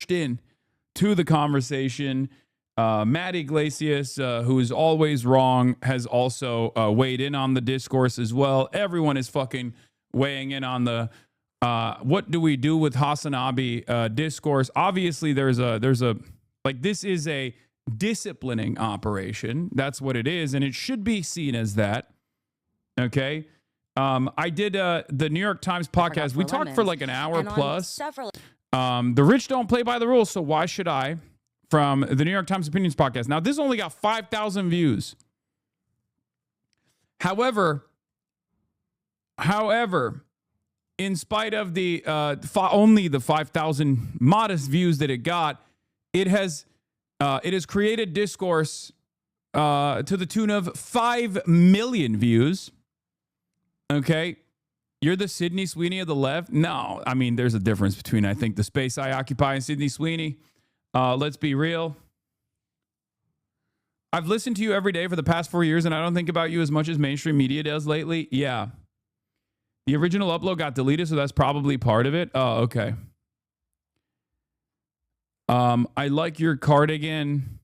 pushed in to the conversation. Matt Iglesias, who is always wrong, has also weighed in on the discourse as well. Everyone is fucking weighing in on the what do we do with HasanAbi discourse. Obviously, there's a like, this is a disciplining operation. That's what it is, and it should be seen as that. Okay. I did the New York Times podcast. We talked for like an hour plus. The rich don't play by the rules, so why should I? From the New York Times Opinions podcast. Now, this only got 5,000 views. However, in spite of the only the 5,000 modest views that it got, it has created discourse to the tune of 5 million views. Okay. You're the Sydney Sweeney of the left? No. I mean, there's a difference between, I think, the space I occupy and Sydney Sweeney. Let's be real. I've listened to you every day for the past 4 years, and I don't think about you as much as mainstream media does lately. Yeah. The original upload got deleted, so that's probably part of it. Oh, okay. I like your cardigan.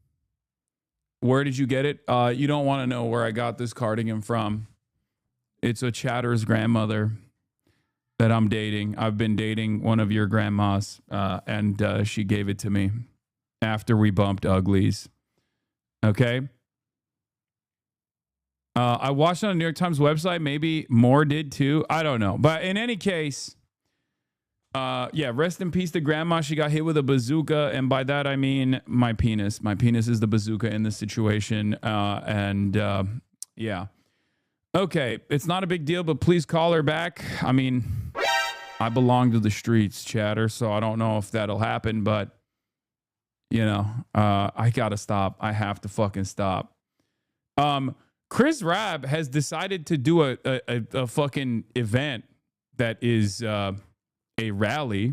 Where did you get it? You don't want to know where I got this cardigan from. It's a Chatter's grandmother that I'm dating. I've been dating one of your grandmas, and she gave it to me after we bumped uglies. Okay. I watched it on the New York Times website. Maybe more did too. I don't know. But in any case, yeah, rest in peace to grandma. She got hit with a bazooka. And by that, I mean my penis. My penis is the bazooka in this situation. Yeah. Okay. It's not a big deal, but please call her back. I mean, I belong to the streets, Chatter, so I don't know if that'll happen, but, you know, I gotta stop. I have to fucking stop. Chris Rabb has decided to do a fucking event that is a rally,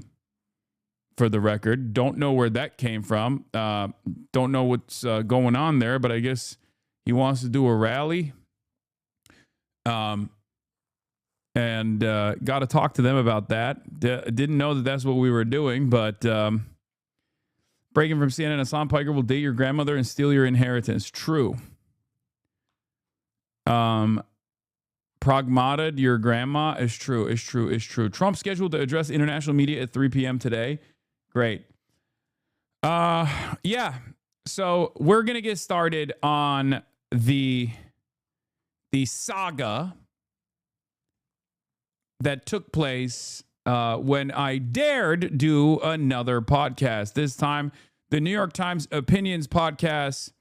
for the record. Don't know where that came from. Don't know what's going on there, but I guess he wants to do a rally. And got to talk to them about that. Didn't know that that's what we were doing, but breaking from CNN, Hassan Piker will date your grandmother and steal your inheritance. True. Pragmatted your grandma is true. Is true. Trump scheduled to address international media at 3 p.m. today. Great. Yeah. So we're gonna get started on the saga that took place when I dared do another podcast. This time, the New York Times Opinions podcast.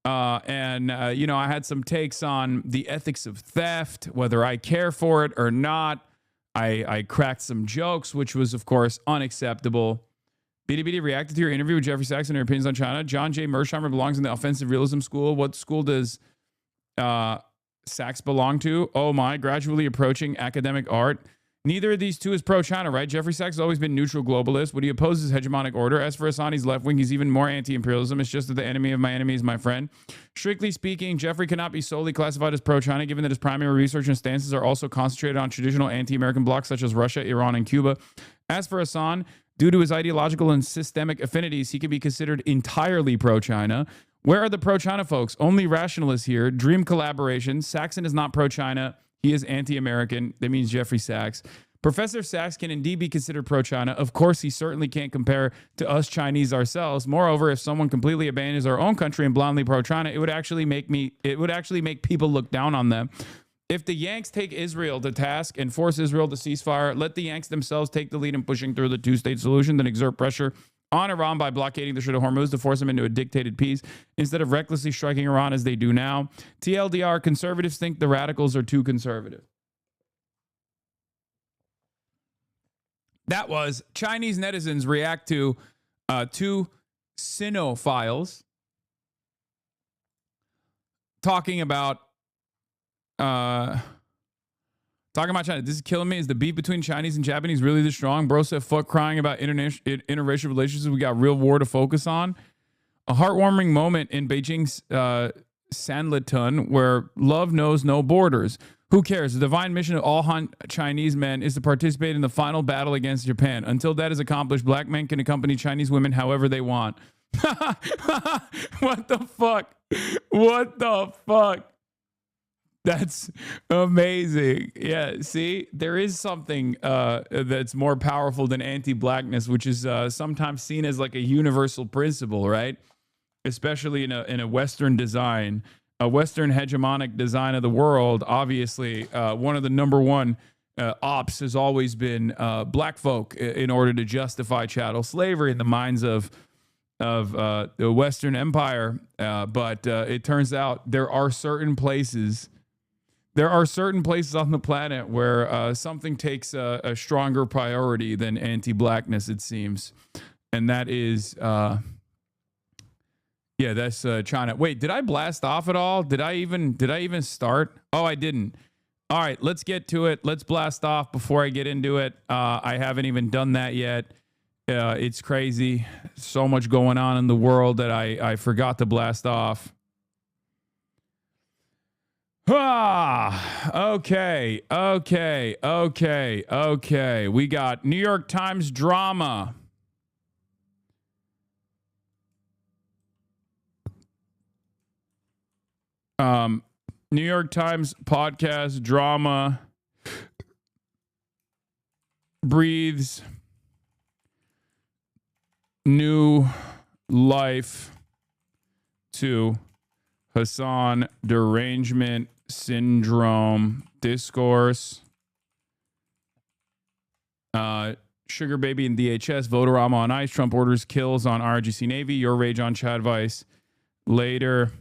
You know, I had some takes on the ethics of theft, whether I care for it or not. I cracked some jokes, which was, of course, unacceptable. BDBD reacted to your interview with Jeffrey Sachs and your opinions on China. John J. Mersheimer belongs in the offensive realism school. What school does Sachs belong to? Oh my, gradually approaching academic art. Neither of these two is pro-China, right? Jeffrey Sachs has always been neutral globalist. What he opposes hegemonic order. As for Hassan, he's left-wing. He's even more anti-imperialism. It's just that the enemy of my enemy is my friend. Strictly speaking, Jeffrey cannot be solely classified as pro-China, given that his primary research and stances are also concentrated on traditional anti-American blocs such as Russia, Iran, and Cuba. As for Hassan, due to his ideological and systemic affinities, he can be considered entirely pro-China. Where are the pro-China folks? Only rationalists here. Dream collaboration. Saxon is not pro-China. He is anti-American. That means Jeffrey Sachs. Professor Sachs can indeed be considered pro-China. Of course, he certainly can't compare to us Chinese ourselves. Moreover, if someone completely abandons our own country and blindly pro-China, it would actually make people look down on them. If the Yanks take Israel to task and force Israel to cease fire, let the Yanks themselves take the lead in pushing through the two-state solution, then exert pressure on Iran by blockading the Strait of Hormuz to force them into a dictated peace instead of recklessly striking Iran as they do now. TLDR, conservatives think the radicals are too conservative. That was Chinese netizens react to two Sinophiles talking about China. This is killing me. Is the beef between Chinese and Japanese really this strong? Bro said, fuck crying about interracial relationships. We got real war to focus on. A heartwarming moment in Beijing's Sanlitun where love knows no borders. Who cares? The divine mission of all Han Chinese men is to participate in the final battle against Japan. Until that is accomplished, black men can accompany Chinese women however they want. What the fuck? What the fuck? That's amazing. Yeah, see, there is something that's more powerful than anti-blackness, which is sometimes seen as like a universal principle, right? Especially in a Western design, a Western hegemonic design of the world. Obviously, one of the number one ops has always been black folk in order to justify chattel slavery in the minds of the Western Empire. But it turns out there are certain places on the planet where something takes a stronger priority than anti-blackness, it seems, and that is. Yeah, that's China. Wait, did I blast off at all? Did I even start? Oh, I didn't. All right, let's get to it. Let's blast off before I get into it. I haven't even done that yet. It's crazy. So much going on in the world that I forgot to blast off. Okay. We got New York Times drama. New York Times podcast drama breathes new life to Hasan derangement syndrome discourse. Sugar Baby and DHS, Votorama on ice, Trump orders kills on RGC Navy, your rage on Chad Vice later.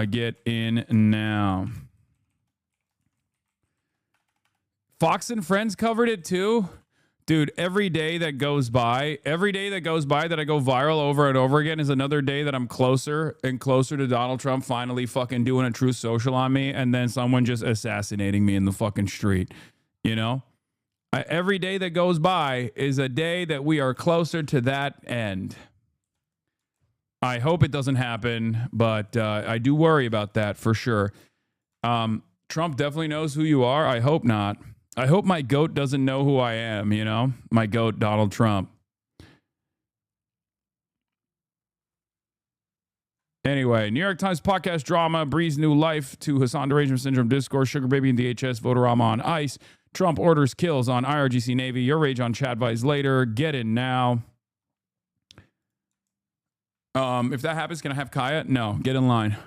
Get in now. Fox and Friends covered it too. Dude, every day that goes by that I go viral over and over again is another day that I'm closer and closer to Donald Trump finally fucking doing a Truth Social on me and then someone just assassinating me in the fucking street. You know? Every day that goes by is a day that we are closer to that end. I hope it doesn't happen, but I do worry about that for sure. Trump definitely knows who you are. I hope not. I hope my goat doesn't know who I am, you know? My goat, Donald Trump. Anyway, New York Times podcast drama breathes new life to Hasan derangement syndrome discourse, Sugar Baby and DHS, Votorama on ice, Trump orders kills on IRGC Navy, your rage on Chad Vice later. Get in now. If that happens, can I have Kaya? No, get in line.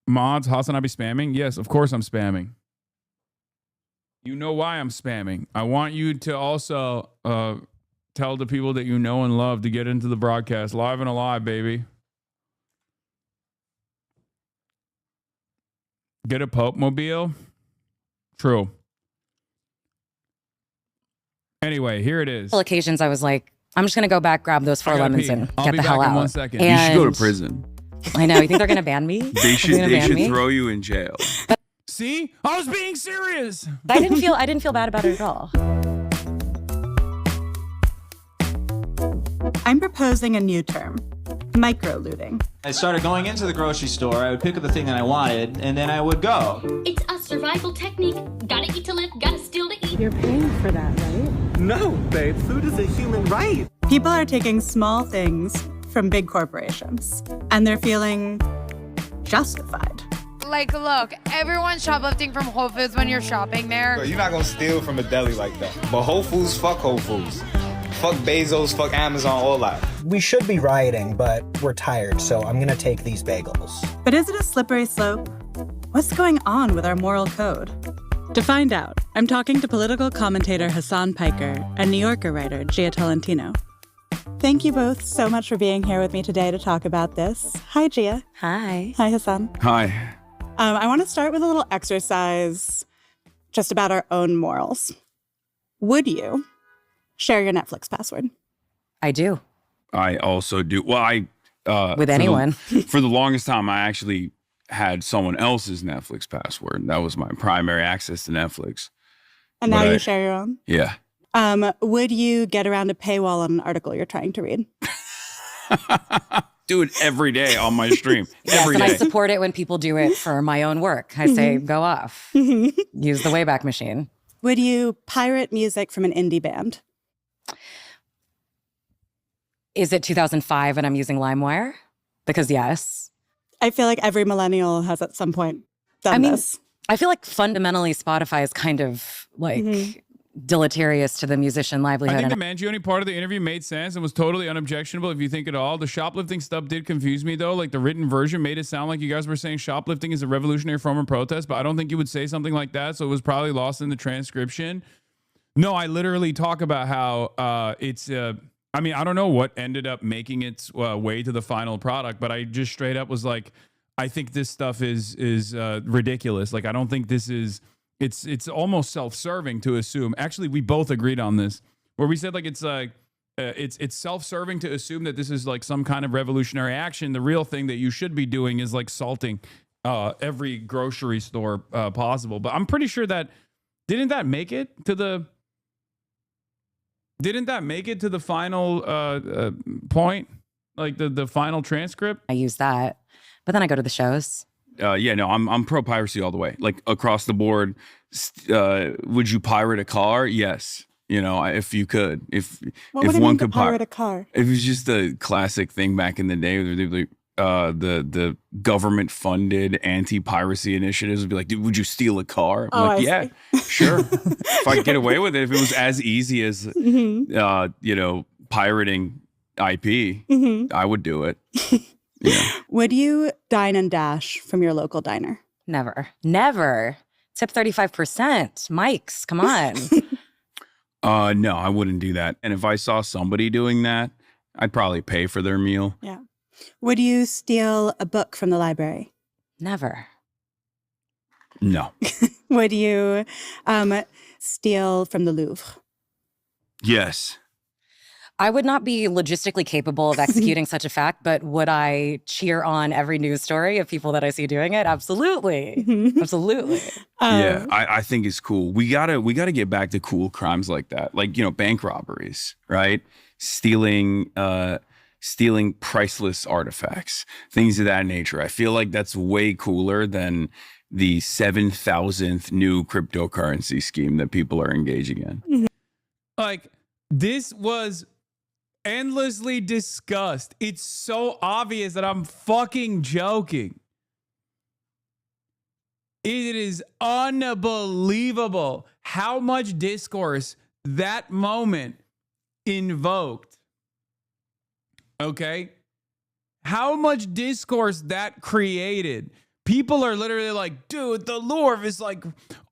Mods, HasanAbi spamming? Yes, of course I'm spamming. You know why I'm spamming. I want you to also tell the people that you know and love to get into the broadcast. Live and alive, baby. Get a Pope mobile? True. Anyway, here it is. Occasions I was like, I'm just going to go back, grab those 4 lemons and get the hell out. In 1 second. And you should go to prison. I know. You think they're going to ban me? They should throw you in jail. See? I was being serious. I didn't feel bad about it at all. I'm proposing a new term, micro-looting. I started going into the grocery store, I would pick up the thing that I wanted, and then I would go. It's a survival technique. Gotta eat to live, gotta steal to eat. You're paying for that, right? No, babe, food is a human right. People are taking small things from big corporations, and they're feeling justified. Like, look, everyone's shoplifting from Whole Foods when you're shopping there. You're not gonna steal from a deli like that. But Whole Foods, fuck Whole Foods. Fuck Bezos, fuck Amazon, all that. We should be rioting, but we're tired, so I'm gonna take these bagels. But is it a slippery slope? What's going on with our moral code? To find out, I'm talking to political commentator Hasan Piker and New Yorker writer Gia Tolentino. Thank you both so much for being here with me today to talk about this. Hi, Gia. Hi. Hi, Hasan. Hi. I want to start with a little exercise just about our own morals. Would you share your Netflix password? I do. I also do. Well, with anyone. For the longest time, I actually had someone else's Netflix password. That was my primary access to Netflix. And now you share your own? Yeah. Would you get around a paywall on an article you're trying to read? Do it every day on my stream. Yes, Every and day. I support it when people do it for my own work. I say, go off. Use the Wayback Machine. Would you pirate music from an indie band? Is it 2005 and I'm using LimeWire? Because yes. I feel like every millennial has at some point done this. I feel like fundamentally Spotify is kind of like deleterious to the musician livelihood. I think the Mangione part of the interview made sense and was totally unobjectionable if you think at all. The shoplifting stuff did confuse me though. Like the written version made it sound like you guys were saying shoplifting is a revolutionary form of protest, but I don't think you would say something like that. So it was probably lost in the transcription. No, I literally talk about how it's I mean, I don't know what ended up making its way to the final product, but I just straight up was like, I think this stuff is ridiculous. Like, I don't think this is. It's almost self-serving to assume. Actually, we both agreed on this, where we said like it's self-serving to assume that this is like some kind of revolutionary action. The real thing that you should be doing is like salting every grocery store possible. But I'm pretty sure that didn't that make it to the final point, like the final transcript? I use that, but then I go to the shows. Yeah, no, I'm pro piracy all the way, like across the board. Would you pirate a car? Yes, you know, if you could, if one could pirate a car, it was just a classic thing back in the day. The government funded anti-piracy initiatives would be like, dude, would you steal a car? I'm like, yeah, sure. If I could get away with it, if it was as easy as you know, pirating IP, I would do it. Yeah. Would you dine and dash from your local diner? Never. Tip 35%. Mike's, come on. No, I wouldn't do that. And if I saw somebody doing that, I'd probably pay for their meal. Yeah. Would you steal a book from the library? Never. No. Would you steal from the Louvre? Yes. I would not be logistically capable of executing such a fact, but would I cheer on every news story of people that I see doing it? Absolutely. Absolutely. Yeah, I think it's cool. We gotta get back to cool crimes like that. Like, you know, bank robberies, right? Stealing priceless artifacts, things of that nature. I feel like that's way cooler than the 7,000th new cryptocurrency scheme that people are engaging in. Like, this was endlessly discussed. It's so obvious that I'm fucking joking. It is unbelievable how much discourse that moment invoked. Okay? How much discourse that created. People are literally like, dude, the Louvre is like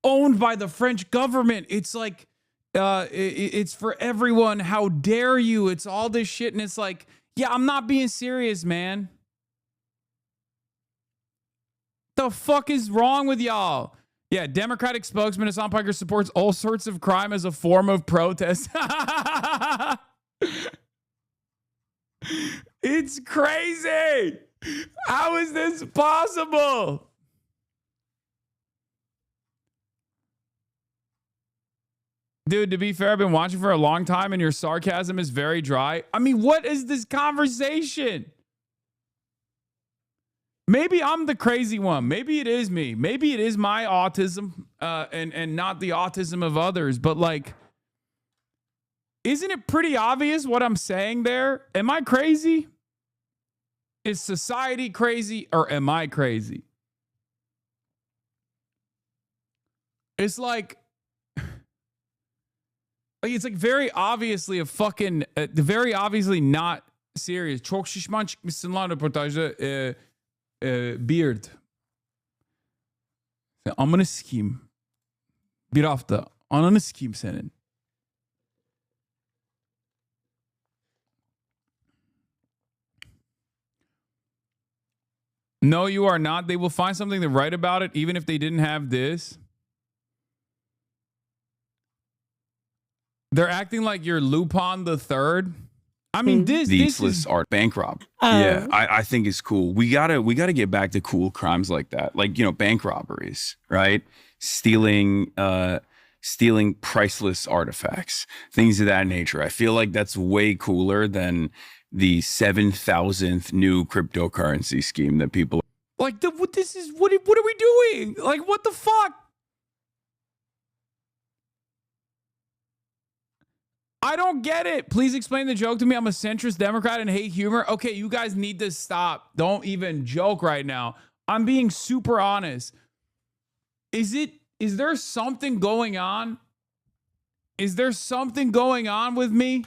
owned by the French government. It's like, it's for everyone. How dare you? It's all this shit. And it's like, yeah, I'm not being serious, man. The fuck is wrong with y'all? Yeah, Democratic spokesman Hasan Piker supports all sorts of crime as a form of protest. It's crazy. How is this possible? Dude, to be fair, I've been watching for a long time and your sarcasm is very dry. I mean, what is this conversation? Maybe I'm the crazy one. Maybe it is me. Maybe it is my autism and not the autism of others. But like, isn't it pretty obvious what I'm saying there? Am I crazy? Is society crazy or am I crazy? It's like it's like very obviously a fucking, very obviously not serious. Çok şişman çıkmışsın lan röportajda Beard. Amına sikeyim. Bir hafta. Ananı sikeyim senin. No, you are not. They will find something to write about it, even if they didn't have this. They're acting like you're Lupin the Third. I mean, this is art bank rob. Yeah, I think it's cool. We gotta get back to cool crimes like that, like, you know, bank robberies, right? Stealing priceless artifacts, things of that nature. I feel like that's way cooler than the 7,000th new cryptocurrency scheme that people like. What are we doing? Like, what the fuck? I don't get it. Please explain the joke to me. I'm a centrist Democrat and hate humor. Okay, you guys need to stop. Don't even joke right now. I'm being super honest. Is there something going on? Is there something going on with me?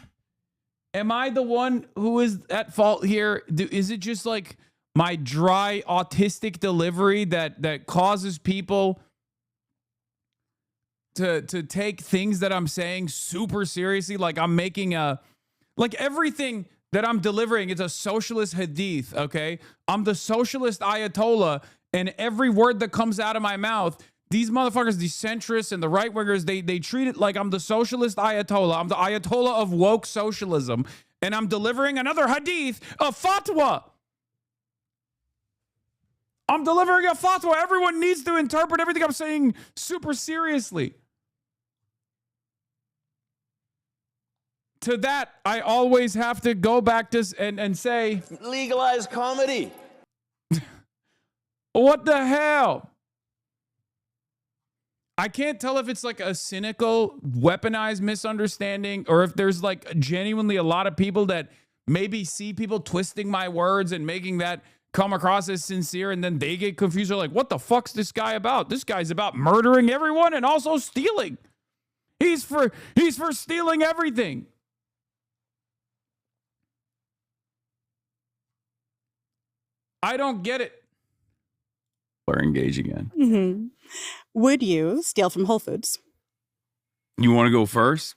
Am I the one who is at fault here? Is it just like my dry autistic delivery that causes people to take things that I'm saying super seriously? Like I'm making like everything that I'm delivering is a socialist hadith, okay? I'm the socialist Ayatollah, and every word that comes out of my mouth, these motherfuckers, these centrists and the right-wingers, they treat it like I'm the socialist Ayatollah. I'm the Ayatollah of woke socialism, and I'm delivering another hadith, a fatwa. I'm delivering a fatwa. Everyone needs to interpret everything I'm saying super seriously. To that, I always have to go back to and say, legalize comedy. What the hell? I can't tell if it's like a cynical, weaponized misunderstanding or if there's like genuinely a lot of people that maybe see people twisting my words and making that come across as sincere, and then they get confused. They're like, what the fuck's this guy about? This guy's about murdering everyone and also stealing. He's for stealing everything. I don't get it. are engaging in. Mm-hmm. Would you steal from Whole Foods? You want to go first?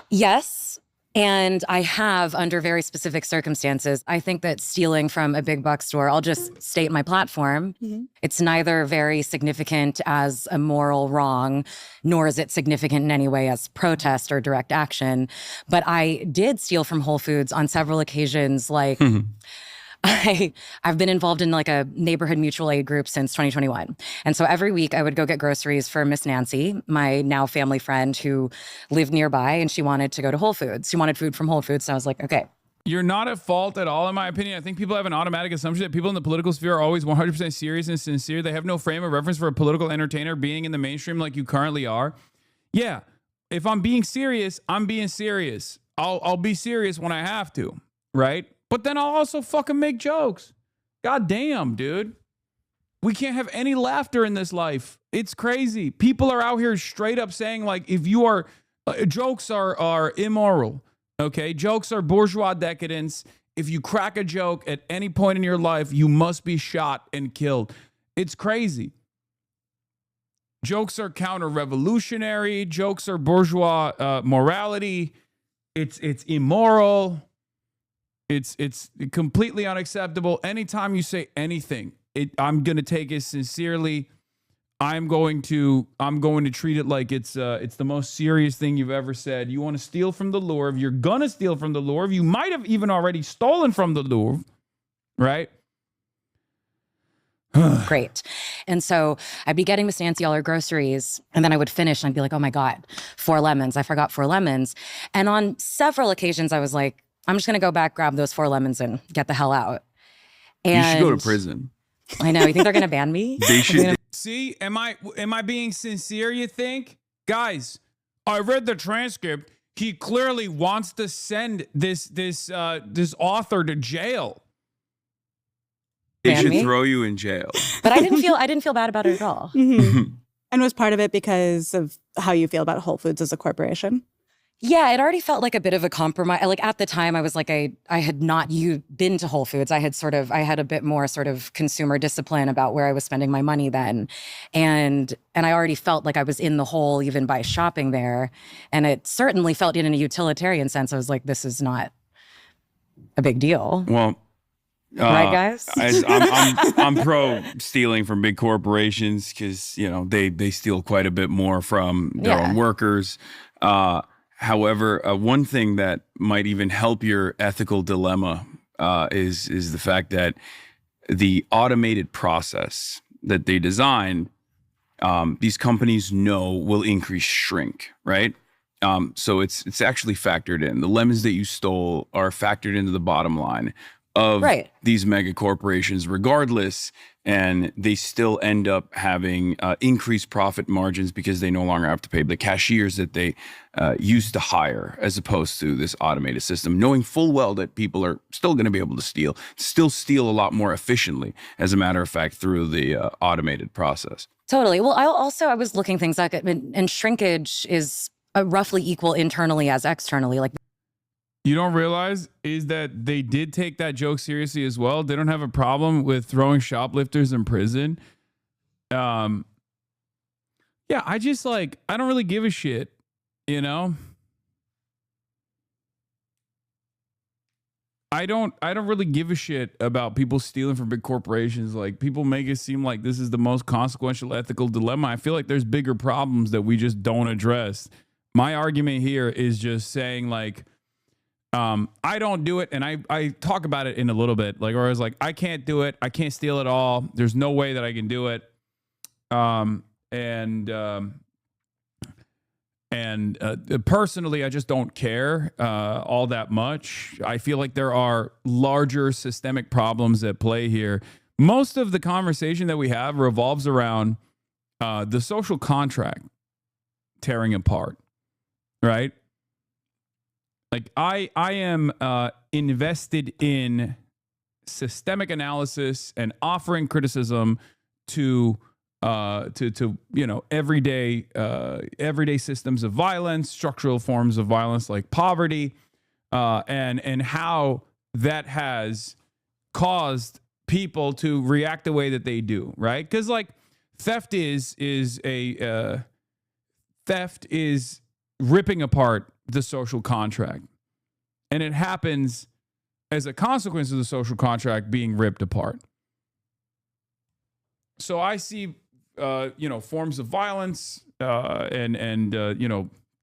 Yes. And I have under very specific circumstances. I think that stealing from a big box store, I'll just state my platform. Mm-hmm. It's neither very significant as a moral wrong, nor is it significant in any way as protest or direct action. But I did steal from Whole Foods on several occasions, like I've been involved in like a neighborhood mutual aid group since 2021. And so every week I would go get groceries for Miss Nancy, my now family friend who lived nearby, and she wanted to go to Whole Foods. She wanted food from Whole Foods. So I was like, okay. You're not at fault at all, in my opinion. I think people have an automatic assumption that people in the political sphere are always 100% serious and sincere. They have no frame of reference for a political entertainer being in the mainstream like you currently are. Yeah, if I'm being serious, I'm being serious. I'll be serious when I have to, right? But then I'll also fucking make jokes. God damn, dude. We can't have any laughter in this life. It's crazy. People are out here straight up saying, like, if you are, jokes are immoral, okay? Jokes are bourgeois decadence. If you crack a joke at any point in your life, you must be shot and killed. It's crazy. Jokes are counter-revolutionary. Jokes are bourgeois morality. It's immoral. It's completely unacceptable. Anytime you say anything, I'm gonna take it sincerely. I'm going to treat it like it's the most serious thing you've ever said. You want to steal from the Louvre? You're gonna steal from the Louvre. You might have even already stolen from the Louvre, right? Great. And so I'd be getting Miss Nancy all her groceries, and then I would finish and I'd be like, oh my God, 4 lemons. I forgot 4 lemons. And on several occasions I was like, I'm just going to go back, grab those 4 lemons and get the hell out. And you should go to prison. I know. You think they're going to ban me? They should. See, am I being sincere, you think? Guys, I read the transcript. He clearly wants to send this author to jail. They ban should me? throw you in jail. But I didn't feel bad about it at all. Mm-hmm. And was part of it because of how you feel about Whole Foods as a corporation? Yeah, it already felt like a bit of a compromise. Like at the time, I was like, I had not been to Whole Foods. I had a bit more sort of consumer discipline about where I was spending my money then. And I already felt like I was in the hole even by shopping there. And it certainly felt in a utilitarian sense. I was like, this is not a big deal. Well, right, guys? I'm pro stealing from big corporations because, they steal quite a bit more from their own workers. However, one thing that might even help your ethical dilemma is the fact that the automated process that they design, these companies know will increase shrink, right? So it's actually factored in. The lemons that you stole are factored into the bottom line of these mega corporations regardless, and they still end up having increased profit margins because they no longer have to pay the cashiers that they used to hire, as opposed to this automated system, knowing full well that people are still going to be able to still steal a lot more efficiently, as a matter of fact, through the automated process. Totally. Well, I was looking things up, and shrinkage is roughly equal internally as externally. Like, you don't realize is that they did take that joke seriously as well. They don't have a problem with throwing shoplifters in prison. Yeah, I just I don't really give a shit, you know? I don't really give a shit about people stealing from big corporations. Like, people make it seem like this is the most consequential ethical dilemma. I feel like there's bigger problems that we just don't address. My argument here is just saying I don't do it, and I talk about it in a little bit, or I was like, I can't do it. I can't steal it all. There's no way that I can do it. Personally, I just don't care all that much. I feel like there are larger systemic problems at play here. Most of the conversation that we have revolves around the social contract tearing apart, right? Like, I am invested in systemic analysis and offering criticism to everyday systems of violence, structural forms of violence like poverty, and how that has caused people to react the way that they do, right? Because theft is ripping apart the social contract, and it happens as a consequence of the social contract being ripped apart. So I see forms of violence and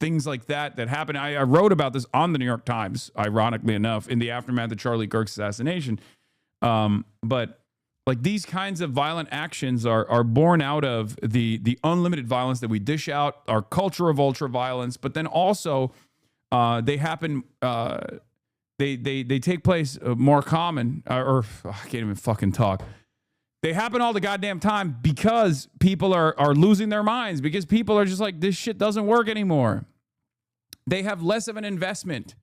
things like that happen. I wrote about this on the New York Times, ironically enough, in the aftermath of Charlie Kirk's assassination. But these kinds of violent actions are born out of the unlimited violence that we dish out, our culture of ultra violence, but then also they happen. They take place more common, I can't even fucking talk. They happen all the goddamn time because people are losing their minds, because people are just like, this shit doesn't work anymore. They have less of an investment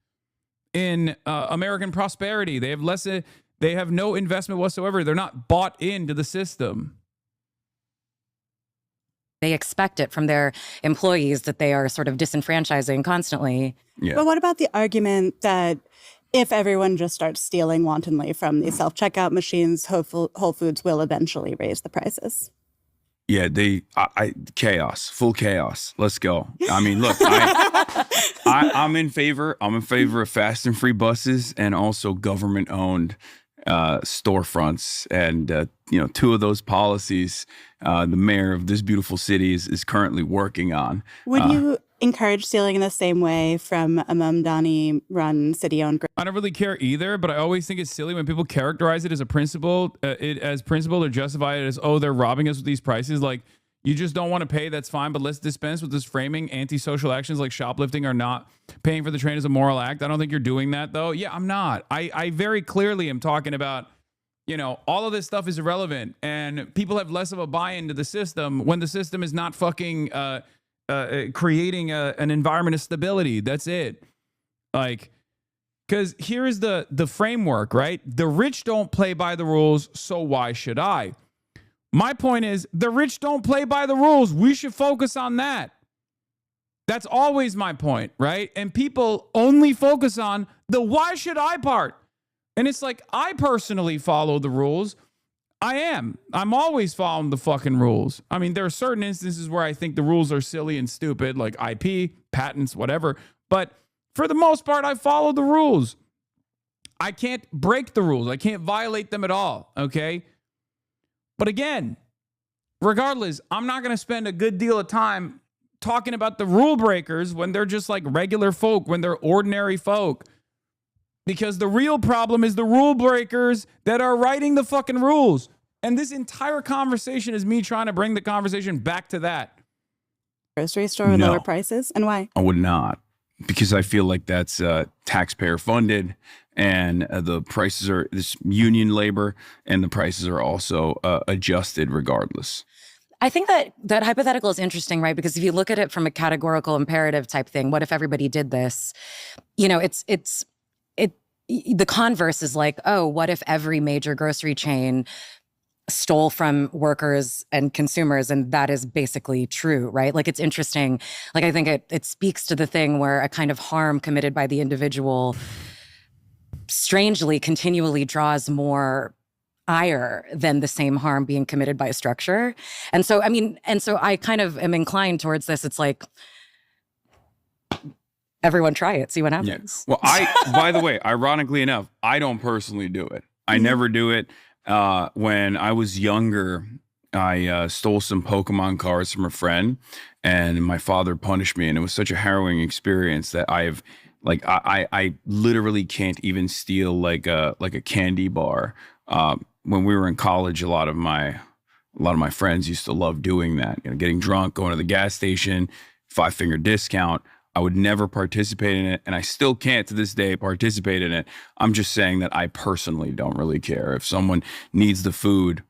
in American prosperity. They have no investment whatsoever. They're not bought into the system. They expect it from their employees that they are sort of disenfranchising constantly. Yeah. But what about the argument that if everyone just starts stealing wantonly from the self-checkout machines, Whole Foods will eventually raise the prices? Yeah, chaos, full chaos. Let's go. I mean, look, I'm in favor of fast and free buses and also government-owned storefronts. And, two of those policies, the mayor of this beautiful city is currently working on. Would you encourage stealing in the same way from a Mamdani-run city-owned? I don't really care either, but I always think it's silly when people characterize it as a principle, or justify it as, oh, they're robbing us with these prices. Like, you just don't want to pay, that's fine, but let's dispense with this framing. Antisocial actions like shoplifting are not paying for the train as a moral act. I don't think you're doing that, though. Yeah, I'm not. I very clearly am talking about, all of this stuff is irrelevant, and people have less of a buy-in to the system when the system is not fucking creating an environment of stability. That's it. Because here is the framework, right? The rich don't play by the rules, so why should I? My point is, the rich don't play by the rules. We should focus on that. That's always my point, right? And people only focus on the why should I part. And it's like, I personally follow the rules. I'm always following the fucking rules. I mean, there are certain instances where I think the rules are silly and stupid, like IP, patents, whatever. But for the most part, I follow the rules. I can't break the rules. I can't violate them at all, okay? But again, regardless, I'm not going to spend a good deal of time talking about the rule breakers when they're just like regular folk, when they're ordinary folk. Because the real problem is the rule breakers that are writing the fucking rules. And this entire conversation is me trying to bring the conversation back to that. grocery store with lower prices? And why? I would not, because I feel like that's taxpayer funded, and the prices are this union labor, and the prices are also adjusted regardless. I think that hypothetical is interesting, right? Because if you look at it from a categorical imperative type thing, what if everybody did this? You know, the converse is like, oh, what if every major grocery chain stole from workers and consumers? And that is basically true, right? Like, it's interesting. Like, I think it speaks to the thing where a kind of harm committed by the individual strangely continually draws more ire than the same harm being committed by a structure. And so, I kind of am inclined towards this. It's like, everyone try it, see what happens. Yeah. Well, by the way, ironically enough, I don't personally do it. I never do it. When I was younger, I stole some Pokemon cards from a friend, and my father punished me. And it was such a harrowing experience that I literally can't even steal like a candy bar. When we were in college, a lot of my friends used to love doing that. You know, getting drunk, going to the gas station, 5-finger discount. I would never participate in it, and I still can't to this day participate in it. I'm just saying that I personally don't really care. If someone needs the food,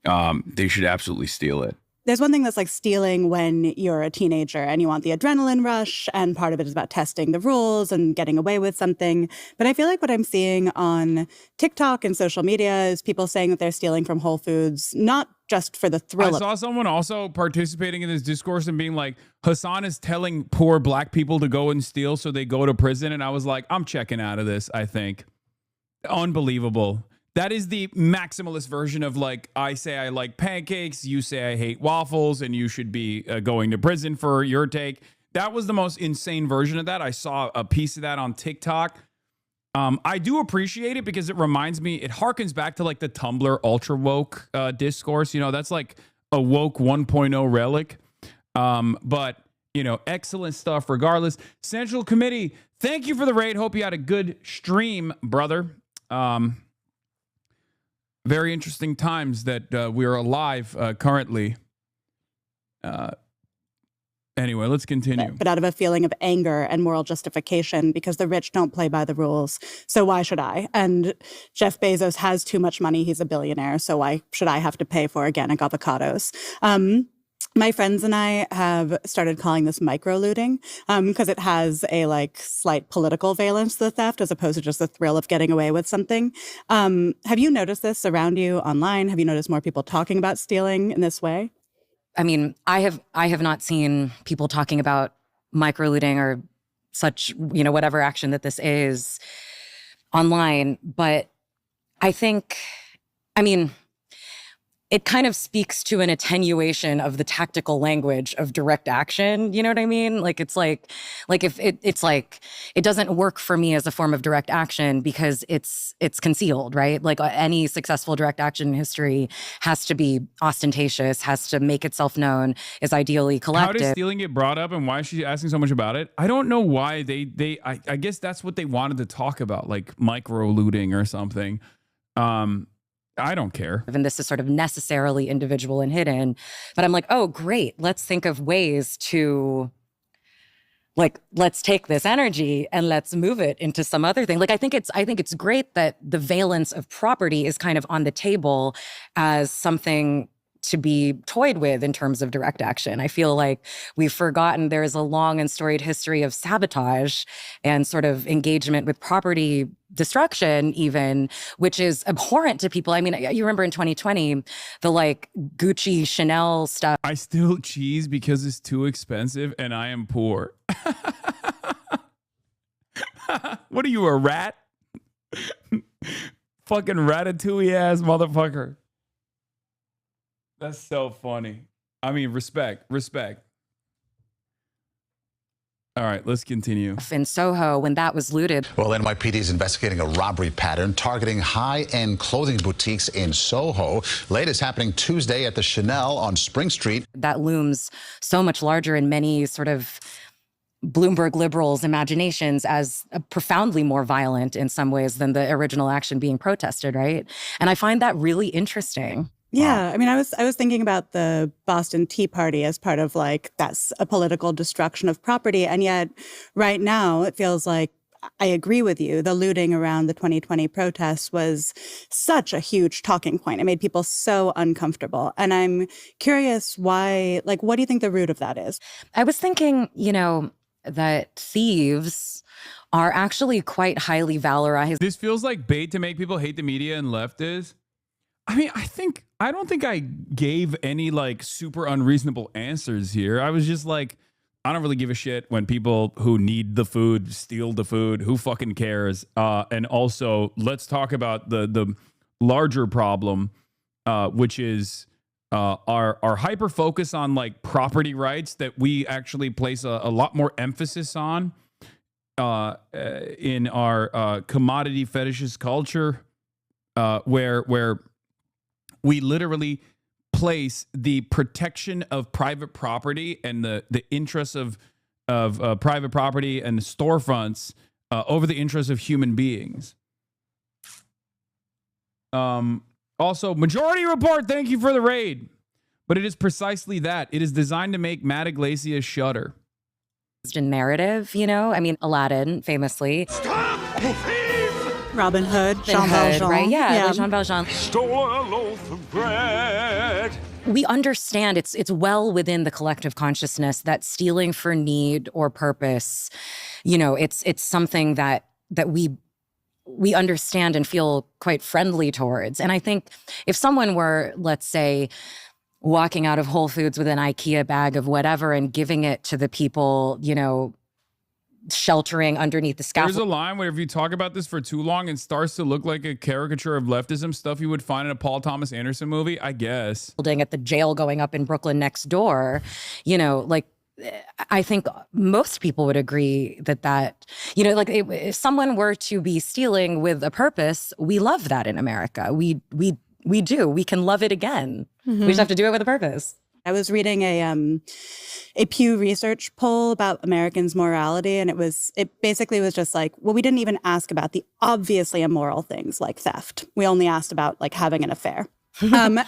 they should absolutely steal it. There's one thing that's like stealing when you're a teenager and you want the adrenaline rush, and part of it is about testing the rules and getting away with something. But I feel like what I'm seeing on TikTok and social media is people saying that they're stealing from Whole Foods, not just for the thrill. I saw someone also participating in this discourse and being like, Hasan is telling poor black people to go and steal so they go to prison. And I was like, I'm checking out of this, I think. Unbelievable. That is the maximalist version of, like, I say I like pancakes, you say I hate waffles, and you should be going to prison for your take. That was the most insane version of that. I saw a piece of that on TikTok. I do appreciate it because it reminds me, it harkens back to like the Tumblr ultra woke discourse. You know, that's like a woke 1.0 relic. But, you know, excellent stuff regardless. Central Committee, thank you for the raid. Hope you had a good stream, brother. Very interesting times that we are alive currently. Anyway, let's continue. But out of a feeling of anger and moral justification, because the rich don't play by the rules. So why should I? And Jeff Bezos has too much money. He's a billionaire. So why should I have to pay for organic avocados? My friends and I have started calling this micro-looting because it has a like slight political valence to the theft as opposed to just the thrill of getting away with something. Have you noticed this around you online? Have you noticed more people talking about stealing in this way? I mean, I have not seen people talking about micro-looting or such, you know, whatever action that this is online. But I think, I mean, it kind of speaks to an attenuation of the tactical language of direct action. You know what I mean? Like, it's like if it's like, it doesn't work for me as a form of direct action because it's concealed, right? Like any successful direct action in history has to be ostentatious, has to make itself known, is ideally collective. How does stealing get brought up and why is she asking so much about it? I don't know why I guess that's what they wanted to talk about, like micro looting or something. I don't care. And this is sort of necessarily individual and hidden. But I'm like, oh, great. Let's think of ways to, like, let's take this energy and let's move it into some other thing. Like, I think it's great that the valence of property is kind of on the table as something to be toyed with in terms of direct action. I feel like we've forgotten there's a long and storied history of sabotage and sort of engagement with property destruction even, which is abhorrent to people. I mean, you remember in 2020, the like Gucci, Chanel stuff. I steal cheese because it's too expensive and I am poor. What are you, a rat? Fucking ratatouille ass motherfucker. That's so funny. I mean, respect. All right, let's continue. In Soho, when that was looted. Well, NYPD is investigating a robbery pattern targeting high-end clothing boutiques in Soho. Latest happening Tuesday at the Chanel on Spring Street. That looms so much larger in many sort of Bloomberg liberals' imaginations as profoundly more violent in some ways than the original action being protested, right? And I find that really interesting. Yeah, I mean, I was thinking about the Boston Tea Party as part of like that's a political destruction of property, and yet right now it feels like I agree with you. The looting around the 2020 protests was such a huge talking point. It made people so uncomfortable, and I'm curious why. Like, what do you think the root of that is? I was thinking, that thieves are actually quite highly valorized. This feels like bait to make people hate the media and leftists. I mean, I don't think I gave any like super unreasonable answers here. I was just like, I don't really give a shit when people who need the food steal the food. Who fucking cares? And also, let's talk about the larger problem, which is our hyper focus on like property rights that we actually place a lot more emphasis on in our commodity fetishist culture, where we literally place the protection of private property and the interests of private property and the storefronts over the interests of human beings. Also, Majority Report, thank you for the raid. But it is precisely that. It is designed to make Matt Iglesias shudder. In narrative, I mean, Aladdin, famously. Stop! Robin Hood, Jean Valjean. Right? Yeah. Jean Valjean. Stole a loaf of bread. We understand it's well within the collective consciousness that stealing for need or purpose, it's something that we understand and feel quite friendly towards. And I think if someone were, let's say, walking out of Whole Foods with an IKEA bag of whatever and giving it to the people, sheltering underneath the scaffold. There's a line where if you talk about this for too long, it starts to look like a caricature of leftism, stuff you would find in a Paul Thomas Anderson movie, I guess. At the jail going up in Brooklyn next door, I think most people would agree that if someone were to be stealing with a purpose, we love that in America. We do. We can love it again. Mm-hmm. We just have to do it with a purpose. I was reading a Pew Research poll about Americans' morality, and it basically was just like, well, we didn't even ask about the obviously immoral things like theft. We only asked about like having an affair. And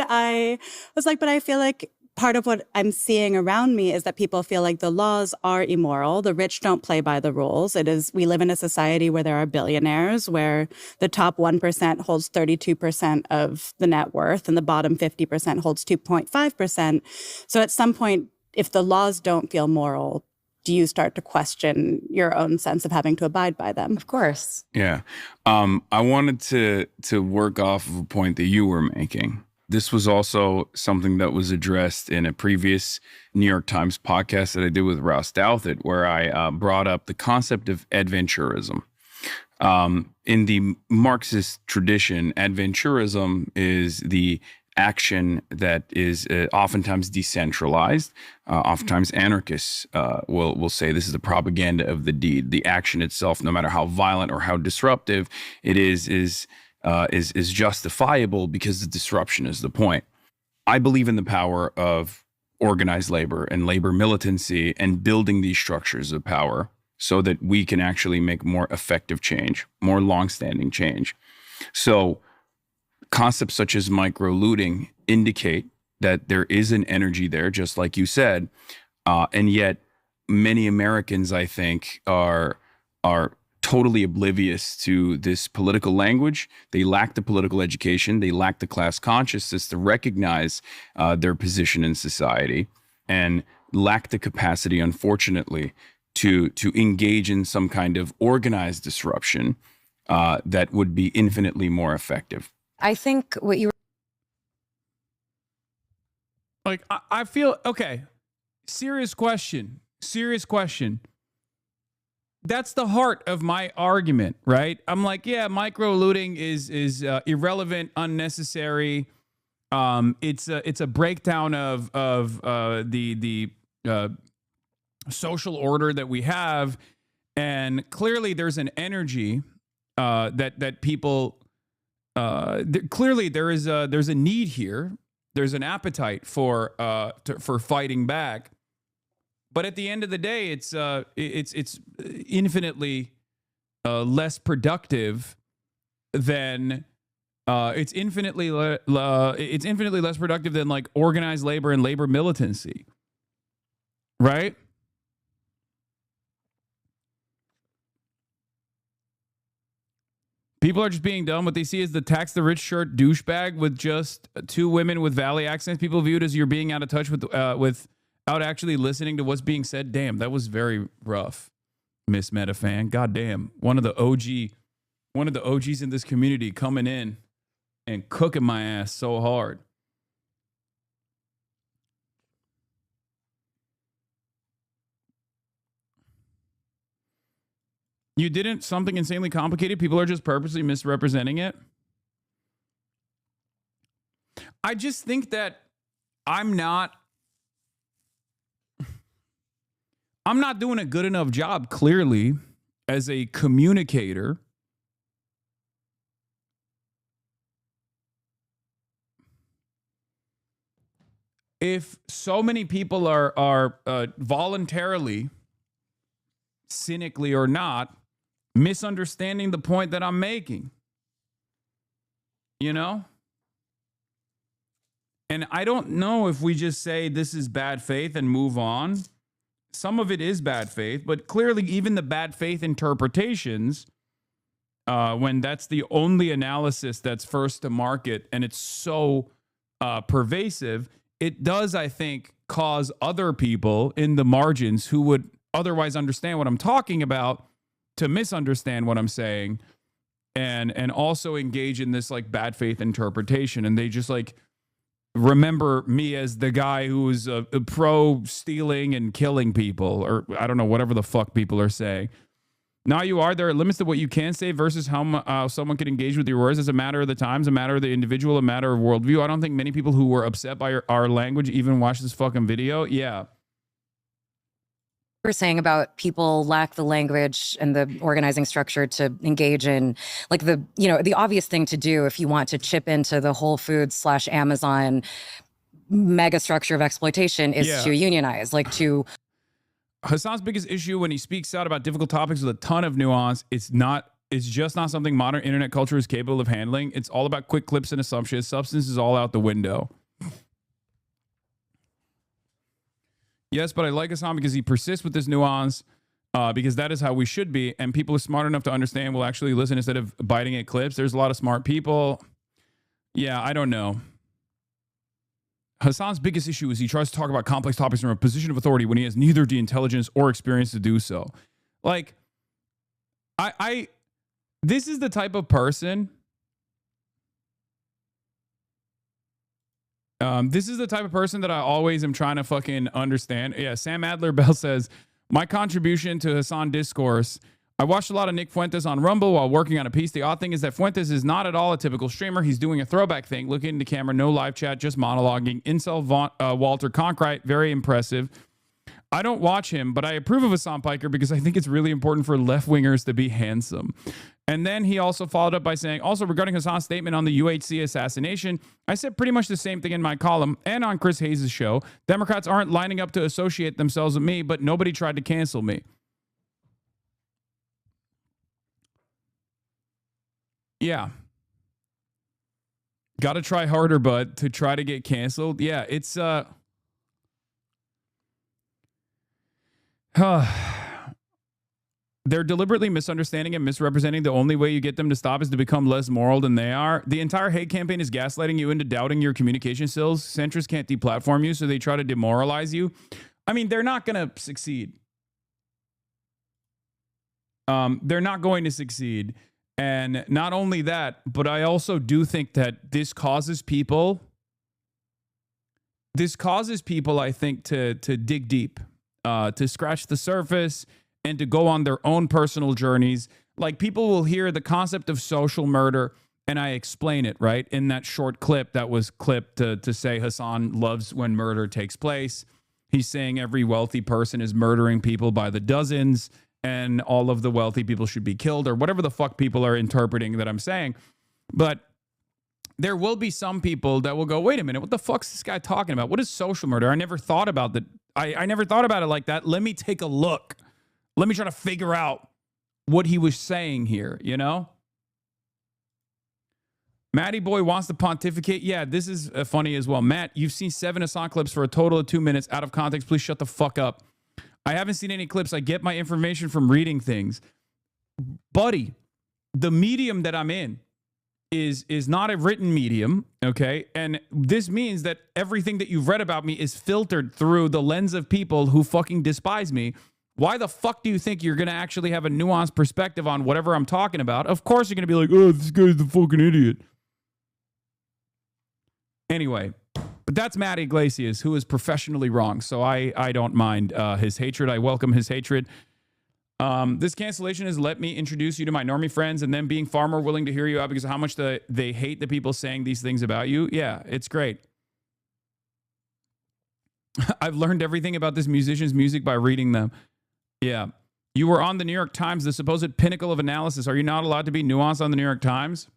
I was like, but I feel like part of what I'm seeing around me is that people feel like the laws are immoral. The rich don't play by the rules. We live in a society where there are billionaires, where the top 1% holds 32% of the net worth and the bottom 50% holds 2.5%. So at some point, if the laws don't feel moral, do you start to question your own sense of having to abide by them? Of course. Yeah. I wanted to work off of a point that you were making. This was also something that was addressed in a previous New York Times podcast that I did with Ross Douthat, where I brought up the concept of adventurism. In the Marxist tradition, adventurism is the action that is oftentimes decentralized. Oftentimes anarchists will say this is the propaganda of the deed. The action itself, no matter how violent or how disruptive it is justifiable because the disruption is the point. I believe in the power of organized labor and labor militancy and building these structures of power so that we can actually make more effective change, more longstanding change. So concepts such as micro-looting indicate that there is an energy there, just like you said, and yet many Americans, I think, are totally oblivious to this political language. They lack the political education. They lack the class consciousness to recognize their position in society, and lack the capacity, unfortunately, to engage in some kind of organized disruption that would be infinitely more effective. I think what you like, I feel, okay, serious question. That's the heart of my argument, right? I'm like, yeah, micro looting is irrelevant, unnecessary. It's a breakdown of the social order that we have, and clearly there's an energy that people clearly there's a need here. There's an appetite for fighting back. But at the end of the day, it's infinitely less productive than It's infinitely less productive than like organized labor and labor militancy, right? People are just being dumb. What they see is the tax the rich shirt douchebag with just two women with valley accents. People view it as you're being out of touch without actually listening to what's being said. Damn, that was very rough, Miss Metafan. God damn, one of the OGs in this community coming in and cooking my ass so hard. You didn't something insanely complicated. People are just purposely misrepresenting it. I just think that I'm not doing a good enough job, clearly, as a communicator. If so many people are voluntarily, cynically or not, misunderstanding the point that I'm making, you know? And I don't know if we just say this is bad faith and move on. Some of it is bad faith, but clearly even the bad faith interpretations, when that's the only analysis that's first to market and it's so pervasive, it does, I think, cause other people in the margins who would otherwise understand what I'm talking about to misunderstand what I'm saying and also engage in this like bad faith interpretation. And they just like remember me as the guy who was a pro stealing and killing people, or I don't know, whatever the fuck people are saying. Now there are limits to what you can say versus how someone can engage with your words as a matter of the times, a matter of the individual, a matter of worldview. I don't think many people who were upset by our language even watch this fucking video. Yeah. We're saying about people lack the language and the organizing structure to engage in like the obvious thing to do if you want to chip into the Whole Foods / Amazon mega structure of exploitation is to unionize, like to. Hasan's biggest issue when he speaks out about difficult topics with a ton of nuance, it's just not something modern internet culture is capable of handling. It's all about quick clips and assumptions. Substance is all out the window. Yes, but I like Hasan because he persists with this nuance, because that is how we should be. And people are smart enough to understand will actually listen instead of biting at clips. There's a lot of smart people. Yeah, I don't know. Hasan's biggest issue is he tries to talk about complex topics from a position of authority when he has neither the intelligence or experience to do so. Like, this is the type of person. This is the type of person that I always am trying to fucking understand. Yeah, Sam Adler Bell says, my contribution to Hasan discourse. I watched a lot of Nick Fuentes on Rumble while working on a piece. The odd thing is that Fuentes is not at all a typical streamer. He's doing a throwback thing, looking into camera, no live chat, just monologuing. Incel Walter Conkright, very impressive. I don't watch him, but I approve of Hasan Piker because I think it's really important for left-wingers to be handsome. And then he also followed up by saying, also regarding Hasan's statement on the UHC assassination, I said pretty much the same thing in my column and on Chris Hayes' show. Democrats aren't lining up to associate themselves with me, but nobody tried to cancel me. Yeah. Got to try harder, bud, to try to get canceled. Yeah, it's they're deliberately misunderstanding and misrepresenting. The only way you get them to stop is to become less moral than they are. The entire hate campaign is gaslighting you into doubting your communication skills. Centrists can't deplatform you, so they try to demoralize you. I mean, they're not going to succeed. They're not going to succeed. And not only that, but I also do think that this causes people, I think, to dig deep, to scratch the surface and to go on their own personal journeys. Like, people will hear the concept of social murder, and I explain it, right? In that short clip that was clipped to say Hasan loves when murder takes place. He's saying every wealthy person is murdering people by the dozens, and all of the wealthy people should be killed, or whatever the fuck people are interpreting that I'm saying. But there will be some people that will go, wait a minute, what the fuck's this guy talking about? What is social murder? I never thought about that. I never thought about it like that. Let me take a look. Let me try to figure out what he was saying here, you know? Matty Boy wants to pontificate. Yeah, this is funny as well. Matt, you've seen 7 Hasan clips for a total of 2 minutes. Out of context, please shut the fuck up. I haven't seen any clips. I get my information from reading things. Buddy, the medium that I'm in is not a written medium, okay? And this means that everything that you've read about me is filtered through the lens of people who fucking despise me. Why the fuck do you think you're going to actually have a nuanced perspective on whatever I'm talking about? Of course you're going to be like, oh, this guy's the fucking idiot. Anyway, but that's Matt Iglesias, who is professionally wrong. So I don't mind his hatred. I welcome his hatred. This cancellation has let me introduce you to my normie friends and then being far more willing to hear you out because of how much they hate the people saying these things about you. Yeah, it's great. I've learned everything about this musician's music by reading them. Yeah. You were on the New York Times, the supposed pinnacle of analysis. Are you not allowed to be nuanced on the New York Times?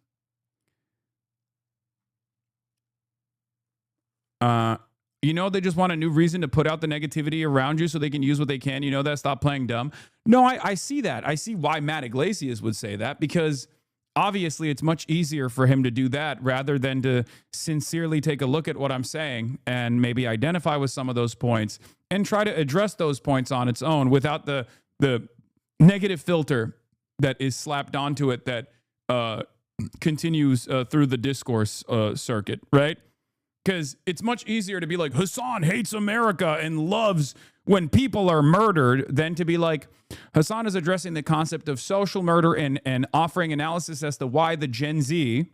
You know, they just want a new reason to put out the negativity around you so they can use what they can. You know that? Stop playing dumb. No, I see that. I see why Matt Iglesias would say that, because obviously it's much easier for him to do that rather than to sincerely take a look at what I'm saying and maybe identify with some of those points and try to address those points on its own without the negative filter that is slapped onto it that continues through the discourse circuit, right? Because it's much easier to be like, Hasan hates America and loves when people are murdered than to be like, Hasan is addressing the concept of social murder and offering analysis as to why the Gen Z,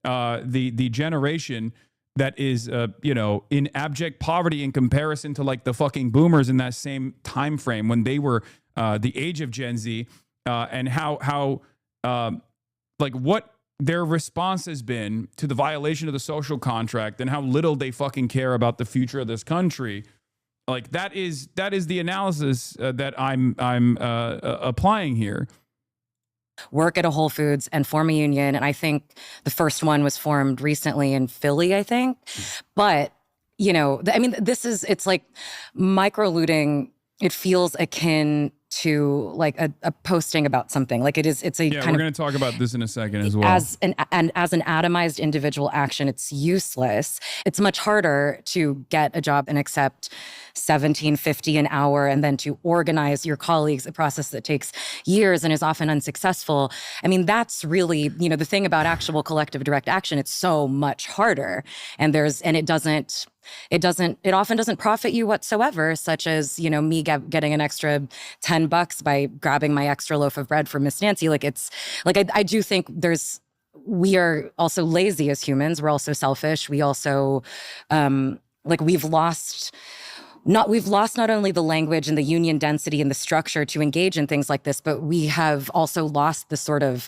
the generation that is, in abject poverty in comparison to like the fucking boomers in that same time frame when they were the age of Gen Z, and how what their response has been to the violation of the social contract and how little they fucking care about the future of this country. Like that is the analysis that I'm applying here. Work at a Whole Foods and form a union. And I think the first one was formed recently in Philly, I think. But, it's like micro-looting. It feels akin to like a posting about something. Like it's a kind of. Yeah, we're going to talk about this in a second as well. As an atomized individual action, it's useless. It's much harder to get a job and accept $17.50 an hour and then to organize your colleagues, a process that takes years and is often unsuccessful. I mean, that's really, the thing about actual collective direct action. It's so much harder. And it often doesn't profit you whatsoever, such as, me getting an extra $10 by grabbing my extra loaf of bread from Miss Nancy. Like it's like, I do think we are also lazy as humans. We're also selfish. We also, we've lost not only the language and the union density and the structure to engage in things like this, but we have also lost the sort of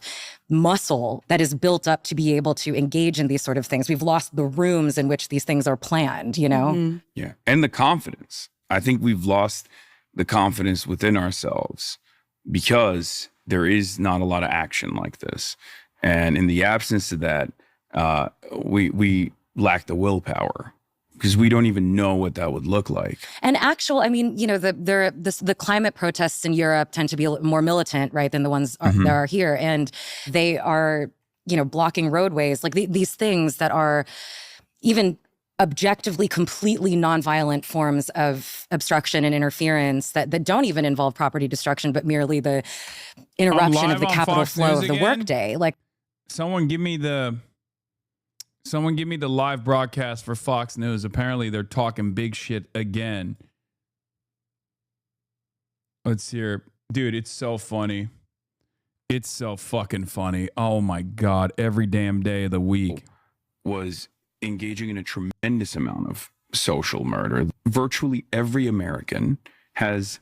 muscle that is built up to be able to engage in these sort of things. We've lost the rooms in which these things are planned, Mm-hmm. Yeah. And the confidence. I think we've lost the confidence within ourselves because there is not a lot of action like this. And in the absence of that, we lack the willpower, because we don't even know what that would look like. And the climate protests in Europe tend to be a little more militant, right, than the ones that are here. And they are, blocking roadways, like these things that are even objectively completely nonviolent forms of obstruction and interference that don't even involve property destruction, but merely the interruption of the capital flow of the workday. Like, someone give me the live broadcast for Fox News. Apparently they're talking big shit again. Let's hear. Dude, it's so funny. It's so fucking funny. Oh my God. Every damn day of the week. Was engaging in a tremendous amount of social murder. Virtually every American has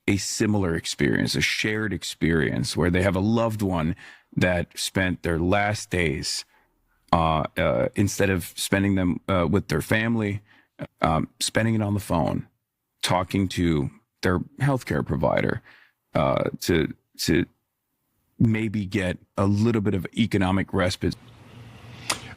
a similar experience, a shared experience where they have a loved one that spent their last days instead of spending them with their family, spending it on the phone, talking to their healthcare provider to maybe get a little bit of economic respite.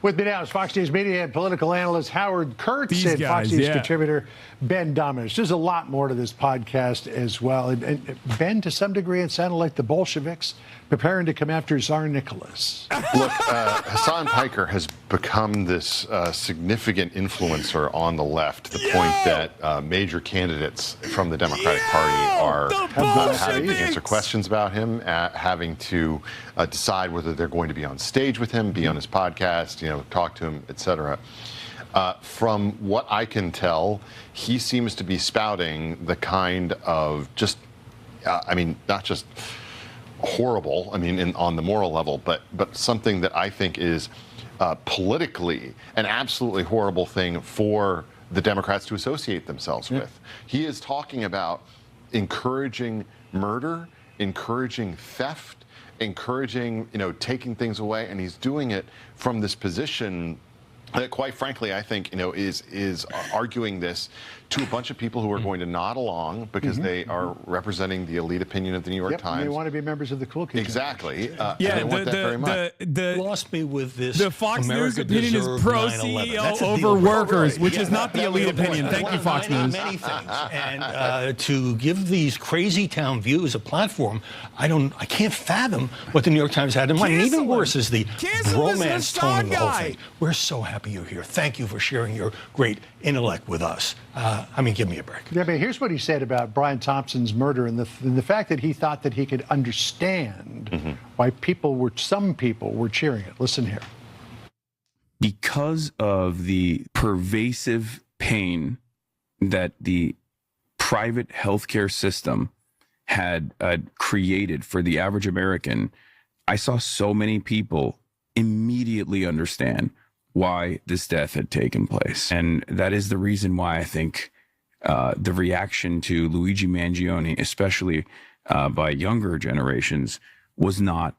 With me now is Fox News media and political analyst Howard Kurtz and Fox News contributor Ben Dominich. There's a lot more to this podcast as well. And Ben, to some degree, it sounded like the Bolsheviks preparing to come after Tsar Nicholas. Look, Hasan Piker has become this significant influencer on the left, to the point that major candidates from the Democratic Party are having to answer questions about him, having to decide whether they're going to be on stage with him, be on his podcast, talk to him, etc. From what I can tell, he seems to be spouting the kind of just, not just horrible, on the moral level, but something that I think is politically an absolutely horrible thing for the Democrats to associate themselves with. He is talking about encouraging murder, encouraging theft, encouraging, taking things away, and he's doing it from this position that, quite frankly, I think, is arguing this to a bunch of people who are going to nod along because they are representing the elite opinion of the New York Times. They want to be members of the cool kids. Exactly. They want that very much. Lost me with this. The Fox America News opinion is pro CEO over workers, which is not the elite opinion. Thank you, Fox News. Many things. And to give these crazy town views a platform, I can't fathom what the New York Times had in mind. And even worse is the romance tone of the whole thing. We're so happy you're here. Thank you for sharing your great intellect with us. Give me a break. Yeah, but here's what he said about Brian Thompson's murder and the fact that he thought that he could understand why some people were cheering it. Listen here. Because of the pervasive pain that the private healthcare system had created for the average American, I saw so many people immediately understand why this death had taken place. And that is the reason why I think the reaction to Luigi Mangione, especially by younger generations, was not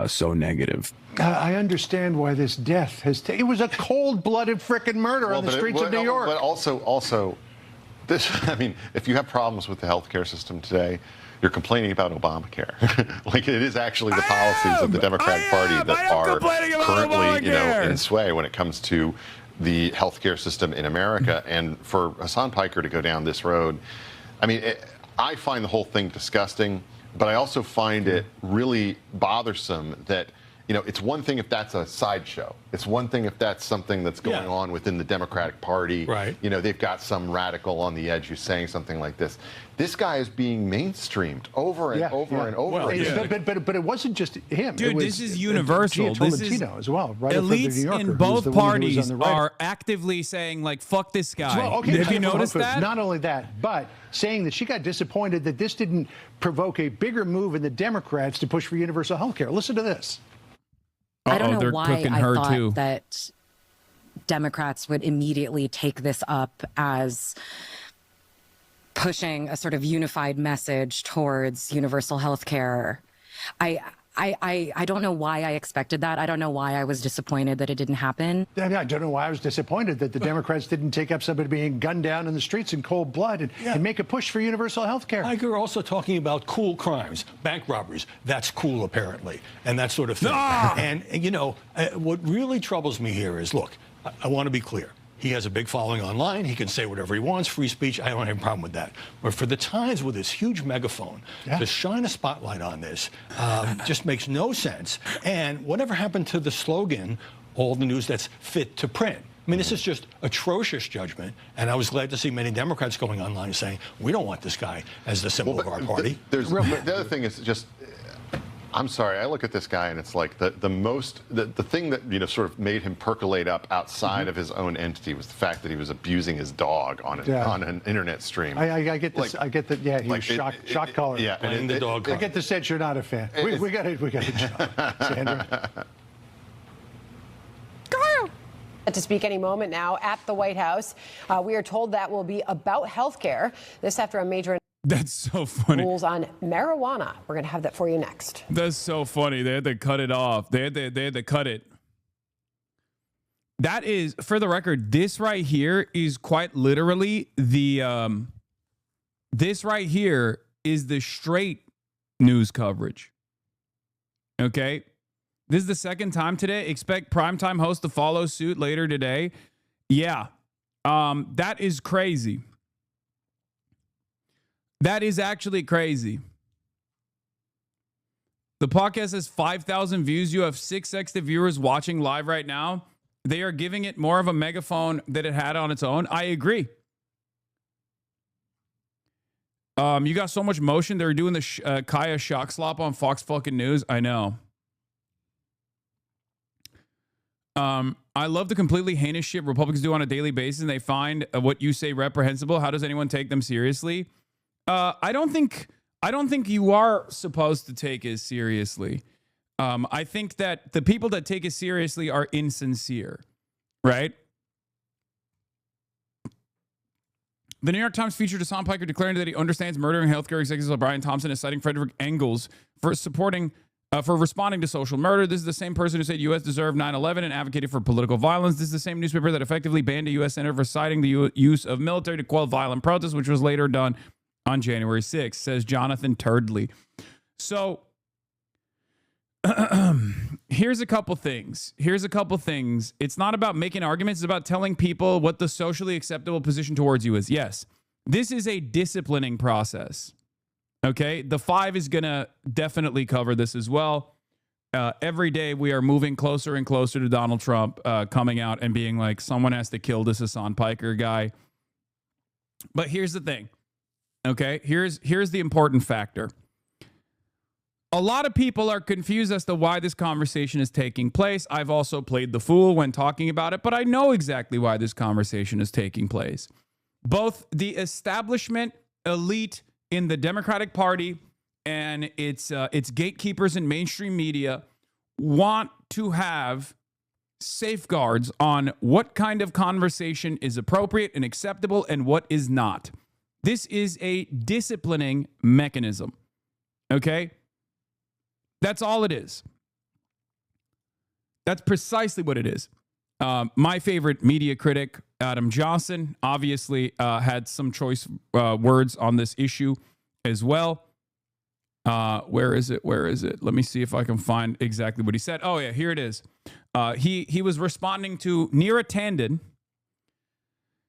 so negative. I understand why this death it was a cold-blooded frickin' murder on the streets of New York. But also, this, if you have problems with the healthcare system today, you're complaining about Obamacare. Like, it is actually the policies of the Democratic Party that are currently, in sway when it comes to the healthcare system in America. And for Hasan Piker to go down this road, I find the whole thing disgusting, but I also find it really bothersome that, it's one thing if that's a sideshow. It's one thing if that's something that's going on within the Democratic Party. Right. They've got some radical on the edge who's saying something like this. This guy is being mainstreamed over and over and over again. But it wasn't just him. Dude, this is universal. This is as well. Right, elites in both parties are actively saying, like, fuck this guy. Well, okay, have you noticed that? Not only that, but saying that she got disappointed that this didn't provoke a bigger move in the Democrats to push for universal health care. Listen to this. I don't know why I thought that Democrats would immediately take this up as pushing a sort of unified message towards universal health care. I don't know why I expected that. I don't know why I was disappointed that it didn't happen. I don't know why I was disappointed that the Democrats didn't take up somebody being gunned down in the streets in cold blood and make a push for universal health care. You're also talking about cool crimes, bank robberies. That's cool, apparently, and that sort of thing. And, what really troubles me here is, look, I want to be clear. He has a big following online. He can say whatever he wants, free speech. I don't have a problem with that. But for the Times, with this huge megaphone, to shine a spotlight on this just makes no sense. And whatever happened to the slogan, all the news that's fit to print? This is just atrocious judgment. And I was glad to see many Democrats going online saying, we don't want this guy as the symbol of our party. The other thing is just, I'm sorry, I look at this guy and it's like the thing that sort of made him percolate up outside of his own entity was the fact that he was abusing his dog on an internet stream. I get this. I get that. Yeah, he was shock collar. Yeah, and the dog. I get the sense you're not a fan. We got it, Sandra. To speak any moment now at the White House. We are told that will be about health care. This after a major. That's so funny. Rules on marijuana. We're going to have that for you next. That's so funny. They had to cut it off. They had to cut it. That is, for the record, this right here is quite literally the, this right here is the straight news coverage. Okay? This is the second time today. Expect primetime host to follow suit later today. Yeah. That is crazy. That is actually crazy. The podcast has 5,000 views. You have 6x the viewers watching live right now. They are giving it more of a megaphone than it had on its own. I agree. You got so much motion. They're doing the Kaya shock slop on Fox fucking News. I know. I love the completely heinous shit Republicans do on a daily basis, and they find what you say reprehensible. How does anyone take them seriously? I don't think you are supposed to take it seriously. I think that the people that take it seriously are insincere, right? The New York Times featured Hasan Piker declaring that he understands murdering healthcare executives like Brian Thompson and citing Frederick Engels for responding to social murder. This is the same person who said U.S. deserved 9/11 and advocated for political violence. This is the same newspaper that effectively banned a U.S. senator for citing the use of military to quell violent protests, which was later done on January 6th, says Jonathan Turdley. So here's a couple things. It's not about making arguments. It's about telling people what the socially acceptable position towards you is. Yes, this is a disciplining process. Okay, the 5 is going to definitely cover this as well. Every day we are moving closer and closer to Donald Trump coming out and being like, someone has to kill this Hasan Piker guy. But here's the thing. Okay, here's the important factor. A lot of people are confused as to why this conversation is taking place. I've also played the fool when talking about it, but I know exactly why this conversation is taking place. Both the establishment elite in the Democratic Party and its gatekeepers in mainstream media want to have safeguards on what kind of conversation is appropriate and acceptable and what is not. This is a disciplining mechanism. Okay? That's all it is. That's precisely what it is. My favorite media critic, Adam Johnson, obviously had some choice words on this issue as well. Where is it? Let me see if I can find exactly what he said. Oh, yeah, here it is. He was responding to Neera Tanden,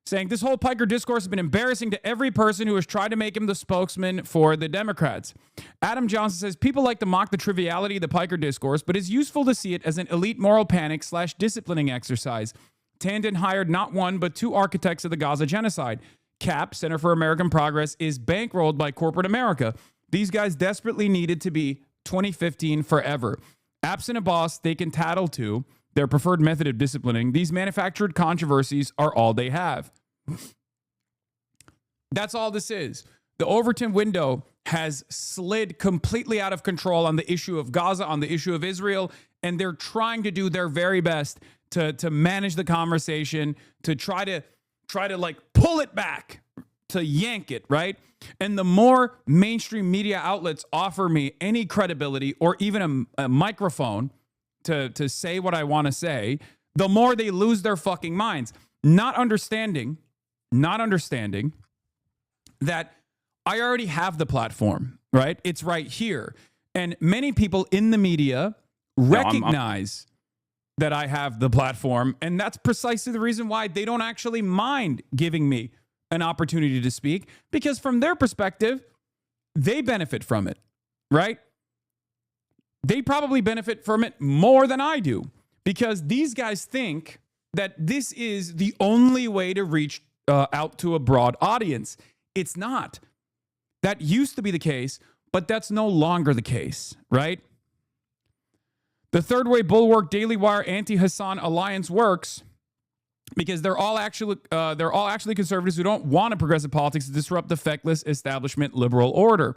saying, this whole Piker discourse has been embarrassing to every person who has tried to make him the spokesman for the Democrats. Adam Johnson says, people like to mock the triviality of the Piker discourse, but it's useful to see it as an elite moral panic / disciplining exercise. Tanden hired not one, but 2 architects of the Gaza genocide. CAP, Center for American Progress, is bankrolled by corporate America. These guys desperately needed to be 2015 forever. Absent a boss they can tattle to, their preferred method of disciplining, these manufactured controversies are all they have. That's all this is. The Overton window has slid completely out of control on the issue of Gaza, on the issue of Israel, and they're trying to do their very best to manage the conversation, to try to like pull it back, to yank it, right? And the more mainstream media outlets offer me any credibility or even a microphone to say what I want to say, the more they lose their fucking minds. Not understanding that I already have the platform, right? It's right here. And many people in the media recognize that I have the platform. And that's precisely the reason why they don't actually mind giving me an opportunity to speak, because from their perspective, they benefit from it, right? They probably benefit from it more than I do, because these guys think that this is the only way to reach out to a broad audience. It's not. That used to be the case, but that's no longer the case, right? The Third Way Bulwark Daily Wire Anti-Hasan Alliance works because they're all actually conservatives who don't want a progressive politics to disrupt the feckless establishment liberal order.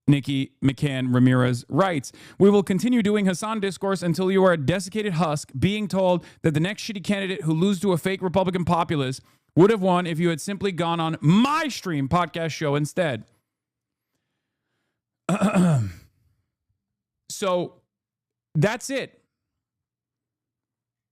Nikki McCann Ramirez writes, we will continue doing Hasan discourse until you are a desiccated husk being told that the next shitty candidate who loses to a fake Republican populace would have won if you had simply gone on my stream podcast show instead. So that's it.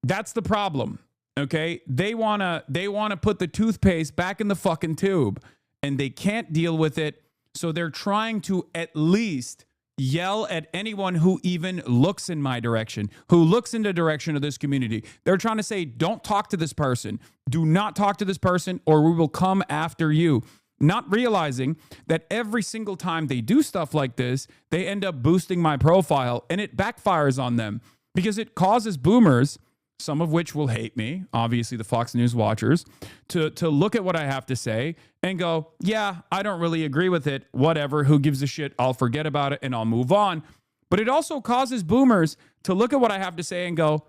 That's the problem. Okay? They want to put the toothpaste back in the fucking tube, and they can't deal with it. So they're trying to at least yell at anyone who even looks in my direction, who looks in the direction of this community. They're trying to say, don't talk to this person. Do not talk to this person or we will come after you. Not realizing that every single time they do stuff like this, they end up boosting my profile and it backfires on them because it causes boomers, some of which will hate me, obviously the Fox News watchers, to look at what I have to say and go, yeah, I don't really agree with it. Whatever, who gives a shit? I'll forget about it and I'll move on. But it also causes boomers to look at what I have to say and go,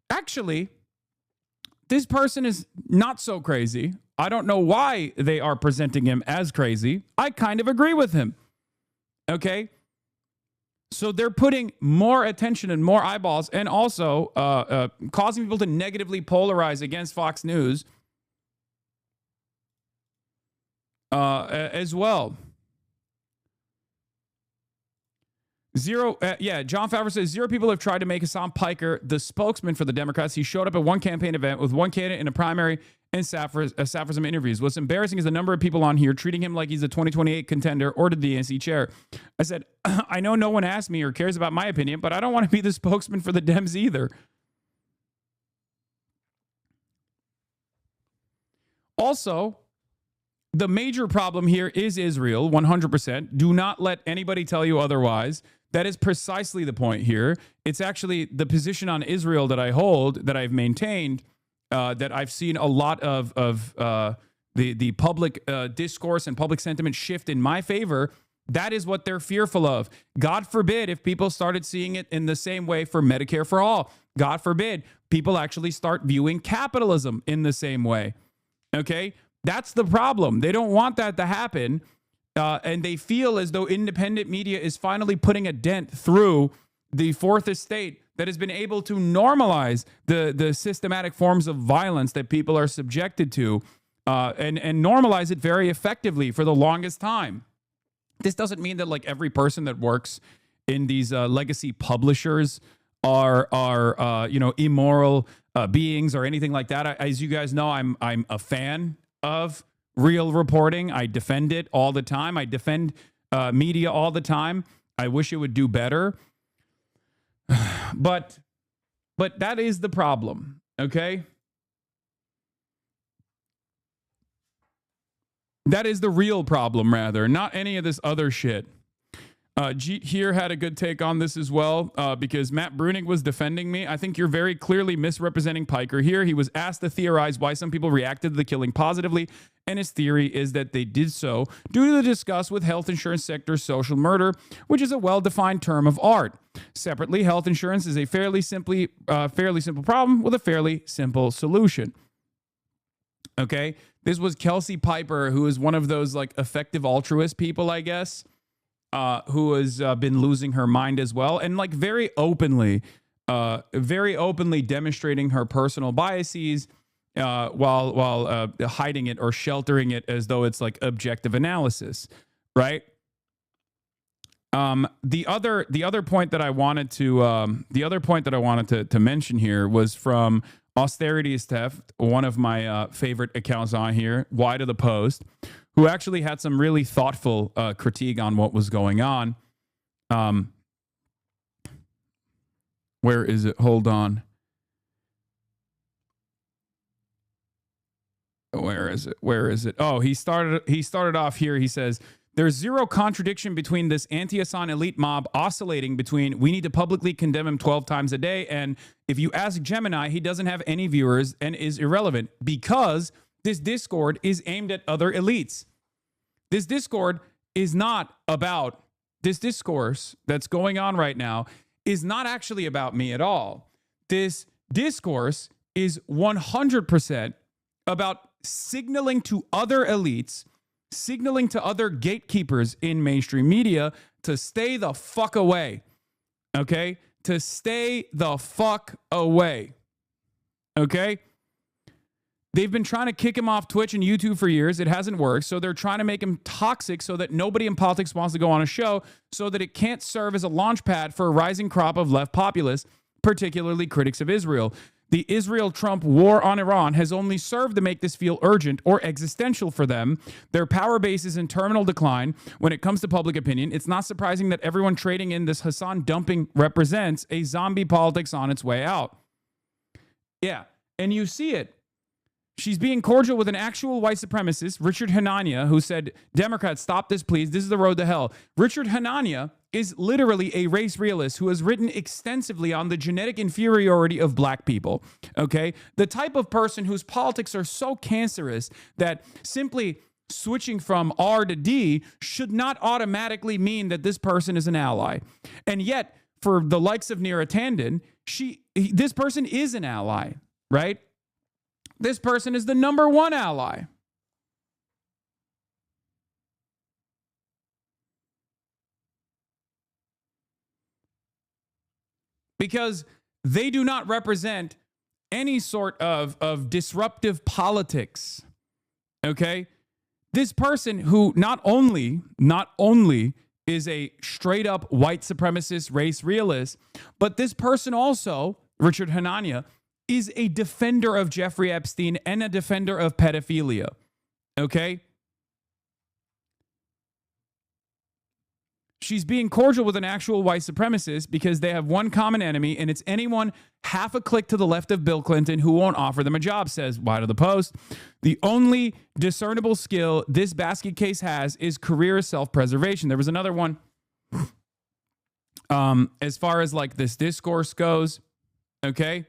actually, this person is not so crazy. I don't know why they are presenting him as crazy. I kind of agree with him. Okay? So they're putting more attention and more eyeballs and also causing people to negatively polarize against Fox News as well. John Favreau says 0 people have tried to make Hasan Piker the spokesman for the Democrats. He showed up at one campaign event with one candidate in a primary and sat for some interviews. What's embarrassing is the number of people on here treating him like he's a 2028 contender or the DNC chair. I said, I know no one asked me or cares about my opinion, but I don't want to be the spokesman for the Dems either. Also, the major problem here is Israel, 100%. Do not let anybody tell you otherwise. That is precisely the point here. It's actually the position on Israel that I hold, that I've maintained, that I've seen a lot of the public discourse and public sentiment shift in my favor. That is what they're fearful of. God forbid if people started seeing it in the same way for Medicare for all. God forbid people actually start viewing capitalism in the same way. Okay? That's the problem. They don't want that to happen. And they feel as though independent media is finally putting a dent through the fourth estate that has been able to normalize the systematic forms of violence that people are subjected to and normalize it very effectively for the longest time. This doesn't mean that like every person that works in these legacy publishers are immoral beings or anything like that. As you guys know, I'm a fan of real reporting. I defend it all the time. I defend media all the time. I wish it would do better. But that is the problem, okay? That is the real problem, rather, not any of this other shit. Jeet here had a good take on this as well, because Matt Bruning was defending me. I think you're very clearly misrepresenting Piker here. He was asked to theorize why some people reacted to the killing positively, and his theory is that they did so due to the disgust with health insurance sector social murder, which is a well-defined term of art. Separately, health insurance is a fairly simple problem with a fairly simple solution. Okay, this was Kelsey Piper, who is one of those like effective altruist people, I guess. Who has been losing her mind as well, and like very openly demonstrating her personal biases while hiding it or sheltering it as though it's like objective analysis, right? The other point that I wanted to mention here was from Austerity is Theft, one of my favorite accounts on here, Why to the Post, who actually had some really thoughtful critique on what was going on. Where is it? Hold on. Where is it? Oh, he started off here. He says, there's zero contradiction between this anti-Hasan elite mob oscillating between we need to publicly condemn him 12 times a day and if you ask Gemini, he doesn't have any viewers and is irrelevant because this Discord is aimed at other elites. This Discord is not about, this discourse that's going on right now is not actually about me at all. This discourse is 100% about signaling to other elites, signaling to other gatekeepers in mainstream media to stay the fuck away. Okay? To stay the fuck away. Okay? They've been trying to kick him off Twitch and YouTube for years. It hasn't worked. So they're trying to make him toxic so that nobody in politics wants to go on a show so that it can't serve as a launch pad for a rising crop of left populists, particularly critics of Israel. The Israel-Trump war on Iran has only served to make this feel urgent or existential for them. Their power base is in terminal decline when it comes to public opinion. It's not surprising that everyone trading in this Hasan dumping represents a zombie politics on its way out. Yeah, and you see it. She's being cordial with an actual white supremacist, Richard Hanania, who said, Democrats, stop this, please. This is the road to hell. Richard Hanania is literally a race realist who has written extensively on the genetic inferiority of black people, okay? The type of person whose politics are so cancerous that simply switching from R to D should not automatically mean that this person is an ally. And yet, for the likes of Neera Tanden, this person is an ally, right? This person is the number one ally. Because they do not represent any sort of disruptive politics. Okay? This person who not only is a straight up white supremacist race realist, but this person also, Richard Hanania, is a defender of Jeffrey Epstein and a defender of pedophilia. Okay? She's being cordial with an actual white supremacist because they have one common enemy, and it's anyone half a click to the left of Bill Clinton who won't offer them a job, says White of the Post. The only discernible skill this basket case has is career self-preservation. There was another one as far as like this discourse goes, okay?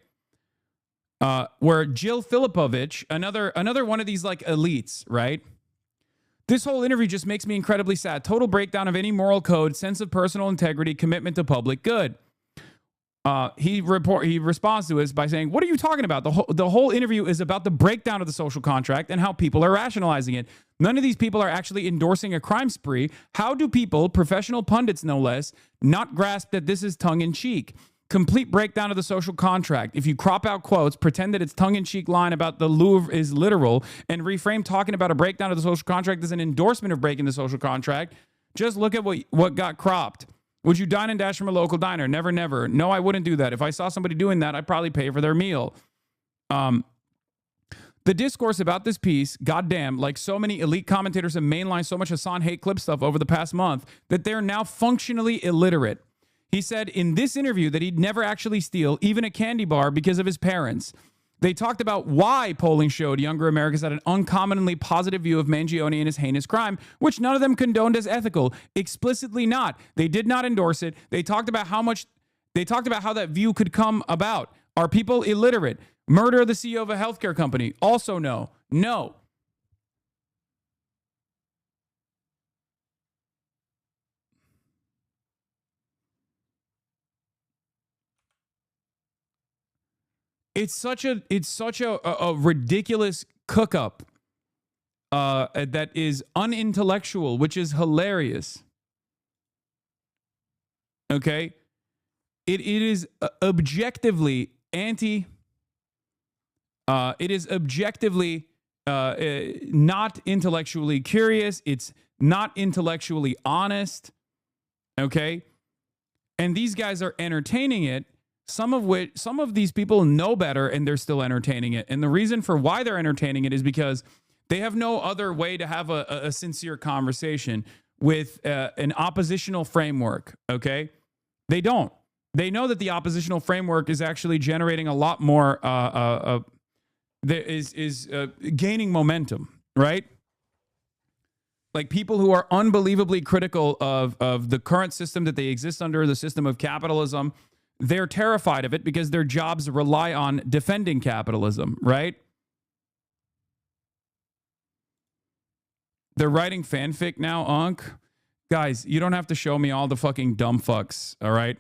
Where Jill Filipovich, another one of these like elites, right? This whole interview just makes me incredibly sad. Total breakdown of any moral code, sense of personal integrity, commitment to public good. He responds to us by saying, what are you talking about? The whole interview is about the breakdown of the social contract and how people are rationalizing it. None of these people are actually endorsing a crime spree. How do people, professional pundits no less, not grasp that this is tongue-in-cheek? Complete breakdown of the social contract. If you crop out quotes, pretend that it's tongue-in-cheek line about the Louvre is literal, and reframe talking about a breakdown of the social contract as an endorsement of breaking the social contract, just look at what got cropped. Would you dine and dash from a local diner? Never, never. No, I wouldn't do that. If I saw somebody doing that, I'd probably pay for their meal. The discourse about this piece, goddamn, like so many elite commentators have mainlined so much Hasan hate clip stuff over the past month that they're now functionally illiterate. He said in this interview that he'd never actually steal even a candy bar because of his parents. They talked about why polling showed younger Americans had an uncommonly positive view of Mangione and his heinous crime, which none of them condoned as ethical. Explicitly not. They did not endorse it. They talked about how that view could come about. Are people illiterate? Murder of the CEO of a healthcare company? Also no. No. It's such a ridiculous cook up that is unintellectual, which is hilarious. Okay, it is objectively anti. It is objectively not intellectually curious. It's not intellectually honest. Okay, and these guys are entertaining it. Some of these people know better and they're still entertaining it. And the reason for why they're entertaining it is because they have no other way to have a sincere conversation with an oppositional framework, okay? They don't. They know that the oppositional framework is actually generating a lot more, gaining momentum, right? Like people who are unbelievably critical of the current system that they exist under, the system of capitalism. They're terrified of it because their jobs rely on defending capitalism, right? They're writing fanfic now, Unc. Guys, you don't have to show me all the fucking dumb fucks, all right?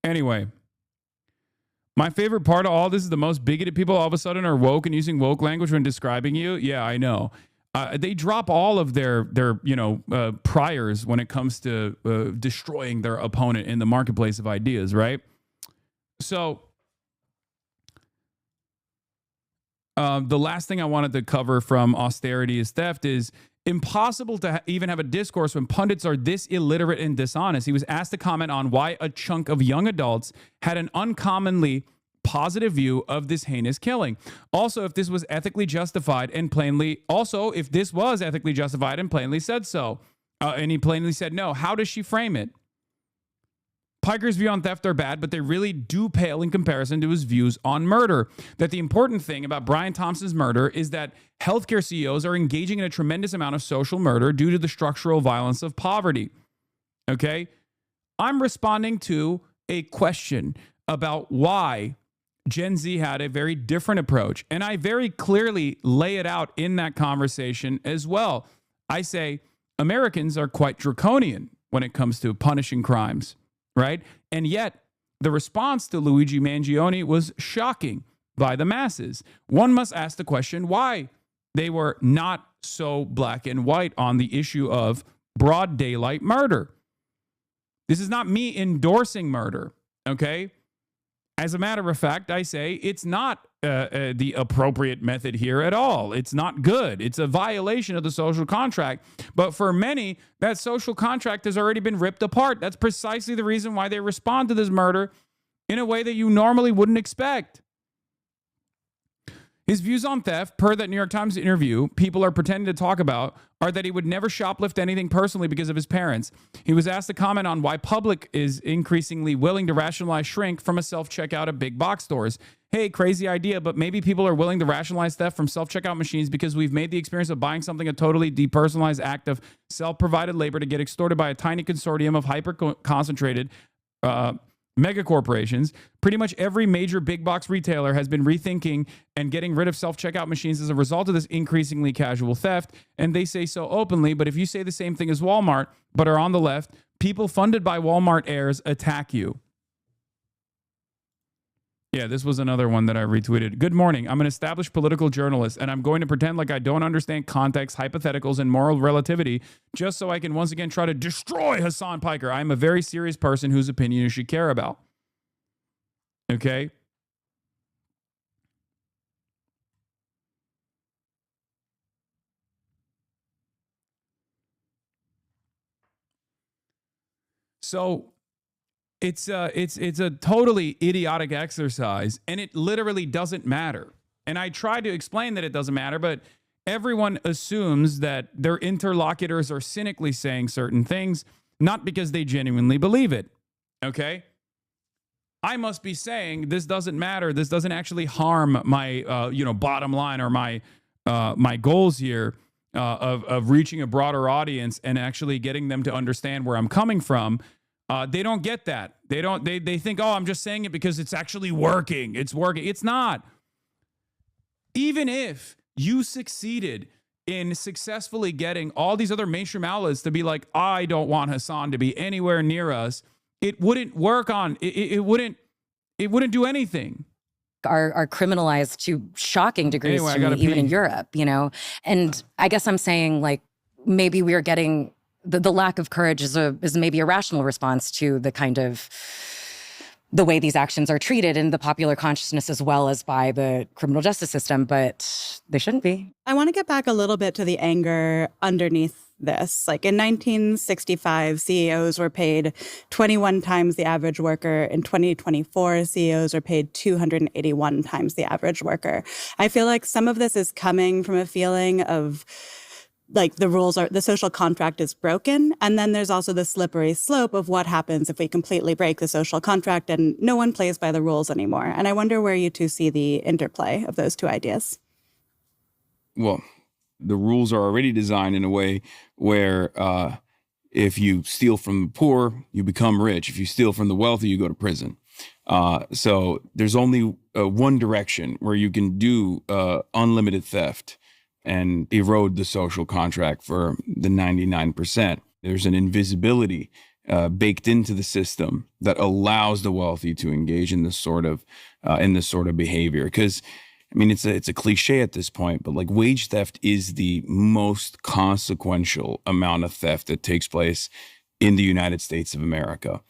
Anyway, my favorite part of all this is the most bigoted people all of a sudden are woke and using woke language when describing you. Yeah, I know. They drop all of their priors when it comes to destroying their opponent in the marketplace of ideas, right? So the last thing I wanted to cover from austerity is theft is impossible to even have a discourse when pundits are this illiterate and dishonest. He was asked to comment on why a chunk of young adults had an uncommonly positive view of this heinous killing. Also, if this was ethically justified and plainly said so. And he plainly said no. How does she frame it? Piker's view on theft are bad, but they really do pale in comparison to his views on murder. That the important thing about Brian Thompson's murder is that healthcare CEOs are engaging in a tremendous amount of social murder due to the structural violence of poverty. Okay? I'm responding to a question about why Gen Z had a very different approach. And I very clearly lay it out in that conversation as well. I say Americans are quite draconian when it comes to punishing crimes. Right? And yet, the response to Luigi Mangione was shocking by the masses. One must ask the question why they were not so black and white on the issue of broad daylight murder. This is not me endorsing murder, okay? As a matter of fact, I say it's not the appropriate method here at all. It's not good. It's a violation of the social contract. But for many, that social contract has already been ripped apart. That's precisely the reason why they respond to this murder in a way that you normally wouldn't expect. His views on theft, per that New York Times interview, people are pretending to talk about, are that he would never shoplift anything personally because of his parents. He was asked to comment on why public is increasingly willing to rationalize shrink from a self-checkout at big box stores. Hey, crazy idea, but maybe people are willing to rationalize theft from self-checkout machines because we've made the experience of buying something a totally depersonalized act of self-provided labor to get extorted by a tiny consortium of hyper-concentrated mega corporations. Pretty much every major big box retailer has been rethinking and getting rid of self-checkout machines as a result of this increasingly casual theft. And they say so openly, but if you say the same thing as Walmart, but are on the left, people funded by Walmart heirs attack you. Yeah, this was another one that I retweeted. Good morning. I'm an established political journalist, and I'm going to pretend like I don't understand context, hypotheticals, and moral relativity just so I can once again try to destroy Hasan Piker. I'm a very serious person whose opinion you should care about. Okay? So it's a totally idiotic exercise, and it literally doesn't matter. And I try to explain that it doesn't matter, but everyone assumes that their interlocutors are cynically saying certain things, not because they genuinely believe it. Okay? I must be saying this doesn't matter. This doesn't actually harm my bottom line or my goals here of reaching a broader audience and actually getting them to understand where I'm coming from. They don't get that. They think, oh, I'm just saying it because it's actually working. It's working. It's not. Even if you succeeded in successfully getting all these other mainstream outlets to be like, I don't want Hasan to be anywhere near us, it wouldn't work on, it wouldn't do anything. Are criminalized to shocking degrees even in Europe, And I guess I'm saying, like, maybe we are getting the lack of courage is maybe a rational response to the kind of the way these actions are treated in the popular consciousness as well as by the criminal justice system, but they shouldn't be. I want to get back a little bit to the anger underneath this. Like in 1965, CEOs were paid 21 times the average worker. In 2024, CEOs are paid 281 times the average worker. I feel like some of this is coming from a feeling of like the social contract is broken. And then there's also the slippery slope of what happens if we completely break the social contract and no one plays by the rules anymore. And I wonder where you two see the interplay of those two ideas. Well, the rules are already designed in a way where if you steal from the poor, you become rich. If you steal from the wealthy, you go to prison. So there's only one direction where you can do unlimited theft and erode the social contract for the 99%. There's an invisibility baked into the system that allows the wealthy to engage in this sort of behavior. Because, I mean, it's a cliche at this point, but like wage theft is the most consequential amount of theft that takes place in the United States of America.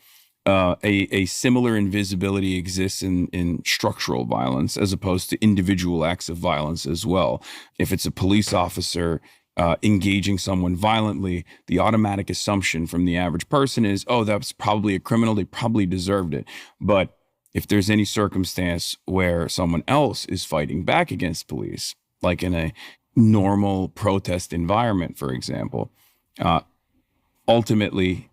a similar invisibility exists in structural violence as opposed to individual acts of violence as well. If it's a police officer engaging someone violently, the automatic assumption from the average person is, oh, that's probably a criminal. They probably deserved it. But if there's any circumstance where someone else is fighting back against police, like in a normal protest environment, for example, ultimately,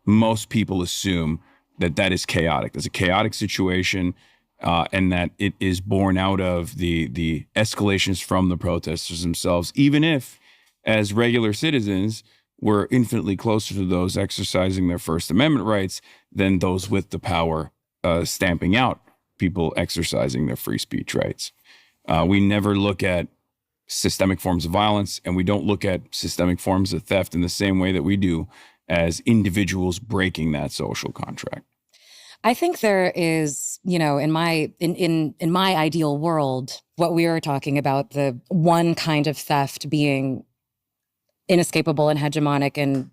most people assume that that is chaotic. There's a chaotic situation, and that it is born out of the escalations from the protesters themselves, even if, as regular citizens, we're infinitely closer to those exercising their First Amendment rights than those with the power stamping out people exercising their free speech rights. We never look at systemic forms of violence, and we don't look at systemic forms of theft in the same way that we do as individuals breaking that social contract. I think there is, in my ideal world, what we were talking about, the one kind of theft being inescapable and hegemonic and,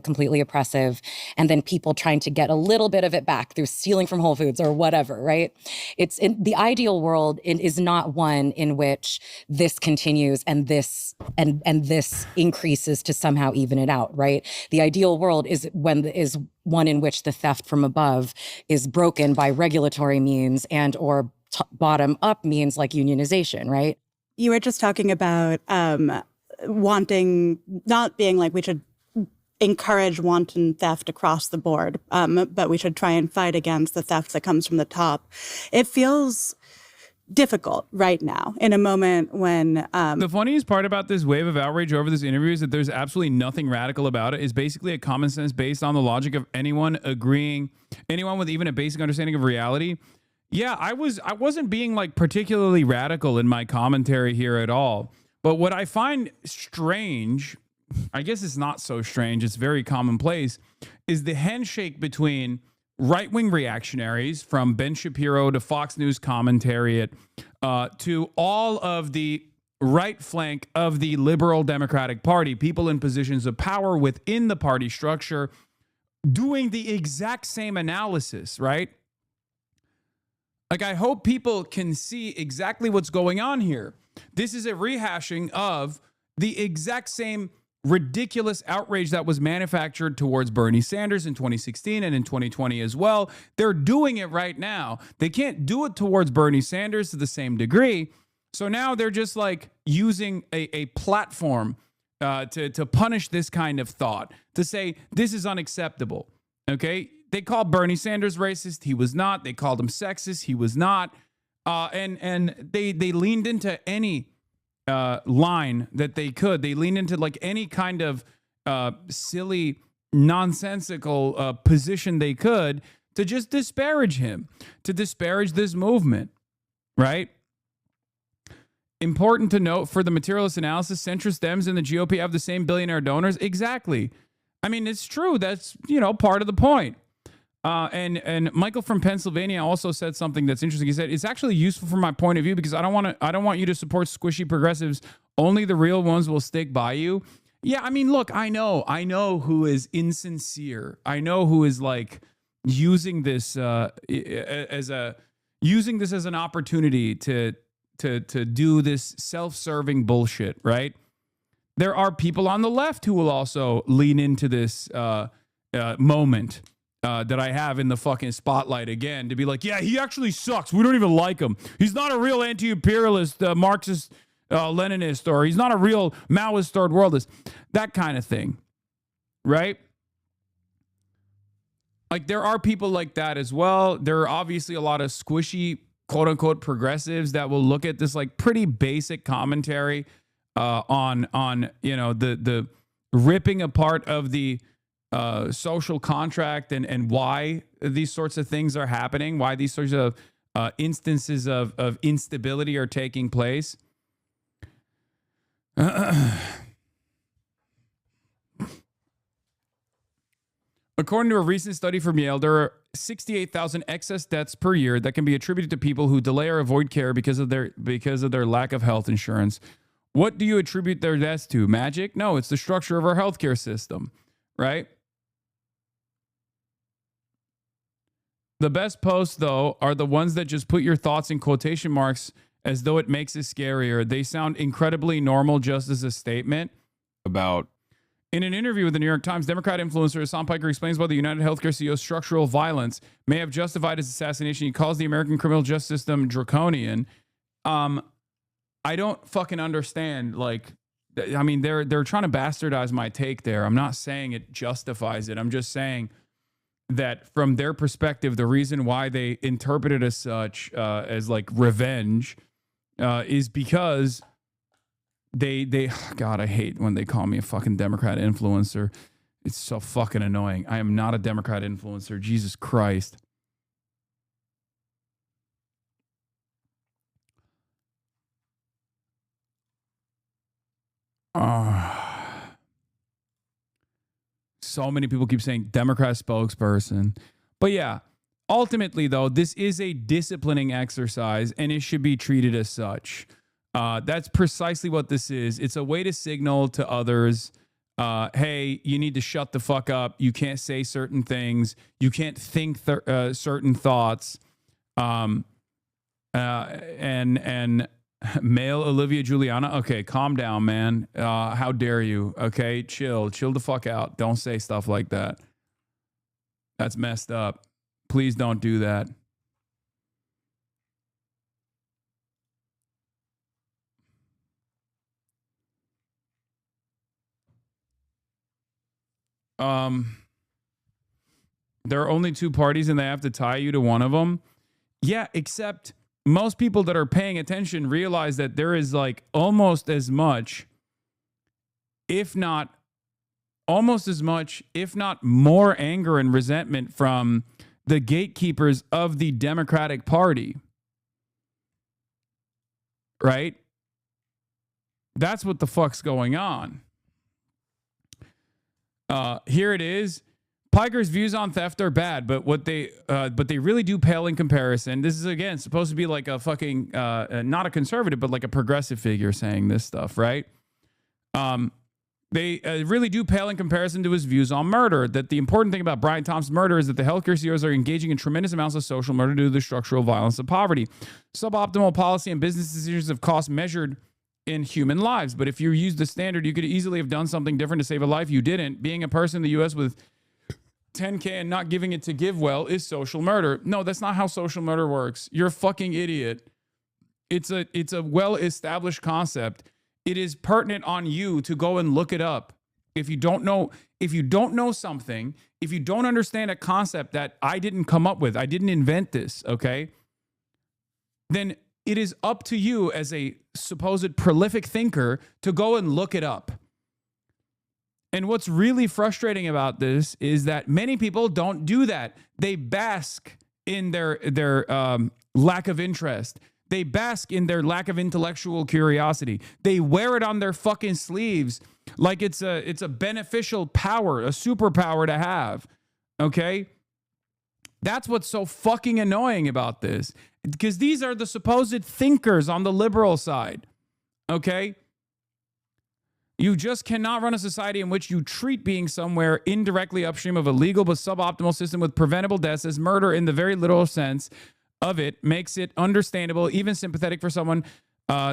completely oppressive, and then people trying to get a little bit of it back through stealing from Whole Foods or whatever, right? It's in the ideal world, it is not one in which this continues and this increases to somehow even it out, right? The ideal world is one in which the theft from above is broken by regulatory means and or bottom up means like unionization, right? You were just talking about not being like we should encourage wanton theft across the board, but we should try and fight against the theft that comes from the top. It feels difficult right now in a moment when... The funniest part about this wave of outrage over this interview is that there's absolutely nothing radical about it. It's basically a common sense based on the logic of anyone with even a basic understanding of reality. Yeah, I wasn't being like particularly radical in my commentary here at all. But what I find strange, I guess it's not so strange, it's very commonplace, is the handshake between right-wing reactionaries, from Ben Shapiro to Fox News commentary to all of the right flank of the liberal Democratic Party, people in positions of power within the party structure, doing the exact same analysis, right? Like, I hope people can see exactly what's going on here. This is a rehashing of the exact same ridiculous outrage that was manufactured towards Bernie Sanders in 2016 and in 2020 as well. They're doing it right now. They can't do it towards Bernie Sanders to the same degree. So now they're just like using a platform to punish this kind of thought, to say this is unacceptable. Okay. They called Bernie Sanders racist. He was not. They called him sexist. He was not. And they leaned into any line that they could. They leaned into like any kind of silly, nonsensical position they could to just disparage him, to disparage this movement, right? Important to note for the materialist analysis, centrist Dems and the GOP have the same billionaire donors. Exactly. I mean, it's true. That's, part of the point. And Michael from Pennsylvania also said something that's interesting. He said, it's actually useful from my point of view because I don't want you to support squishy progressives. Only the real ones will stick by you. Yeah, I mean, look, I know who is insincere. I know who is like using this as an opportunity to do this self-serving bullshit, right? There are people on the left who will also lean into this moment that I have in the fucking spotlight again to be like, yeah, he actually sucks. We don't even like him. He's not a real anti-imperialist, Marxist, Leninist, or he's not a real Maoist third worldist. That kind of thing, right? Like, there are people like that as well. There are obviously a lot of squishy, quote unquote, progressives that will look at this like pretty basic commentary on the ripping apart of the social contract and why these sorts of things are happening, why these sorts of instances of instability are taking place. According to a recent study from Yale, there are 68,000 excess deaths per year that can be attributed to people who delay or avoid care because of their lack of health insurance. What do you attribute their deaths to? Magic? No, it's the structure of our healthcare system, right? The best posts, though, are the ones that just put your thoughts in quotation marks as though it makes it scarier. They sound incredibly normal just as a statement. About. In an interview with the New York Times, Democrat influencer Hasan Piker explains why the United Healthcare CEO's structural violence may have justified his assassination. He calls the American criminal justice system draconian. I don't fucking understand. Like, I mean, they're trying to bastardize my take there. I'm not saying it justifies it. I'm just saying that from their perspective, the reason why they interpret it as such, as like revenge, is because they God, I hate when they call me a fucking Democrat influencer. It's so fucking annoying. I am not a Democrat influencer. Jesus Christ. So many people keep saying Democrat spokesperson. But yeah, ultimately, though, this is a disciplining exercise and it should be treated as such. That's precisely what this is. It's a way to signal to others, hey, you need to shut the fuck up. You can't say certain things. You can't think certain thoughts. And male Olivia Juliana. Okay, calm down, man. How dare you? Okay, chill the fuck out. Don't say stuff like that. That's messed up. Please don't do that. There are only two parties and they have to tie you to one of them. Yeah, except most people that are paying attention realize that there is like almost as much, if not almost as much, if not more anger and resentment from the gatekeepers of the Democratic Party. Right? That's what the fuck's going on. Here it is. Piker's views on theft are bad, but they really do pale in comparison. This is, again, supposed to be like a fucking, not a conservative, but like a progressive figure saying this stuff, right? They really do pale in comparison to his views on murder. That the important thing about Brian Thompson's murder is that the healthcare CEOs are engaging in tremendous amounts of social murder due to the structural violence of poverty. Suboptimal policy and business decisions of cost measured in human lives. But if you use the standard, you could easily have done something different to save a life. You didn't. Being a person in the U.S. with $10K and not giving it to GiveWell is social murder. No, that's not how social murder works. You're a fucking idiot. It's a well-established concept. It is pertinent on you to go and look it up. If you don't know something, if you don't understand a concept that I didn't come up with, I didn't invent this, okay? Then it is up to you as a supposed prolific thinker to go and look it up. And what's really frustrating about this is that many people don't do that. They bask in their lack of interest. They bask in their lack of intellectual curiosity. They wear it on their fucking sleeves like it's a beneficial power, a superpower to have. Okay? That's what's so fucking annoying about this. Because these are the supposed thinkers on the liberal side. Okay? You just cannot run a society in which you treat being somewhere indirectly upstream of a legal but suboptimal system with preventable deaths as murder in the very literal sense of it makes it understandable, even sympathetic for someone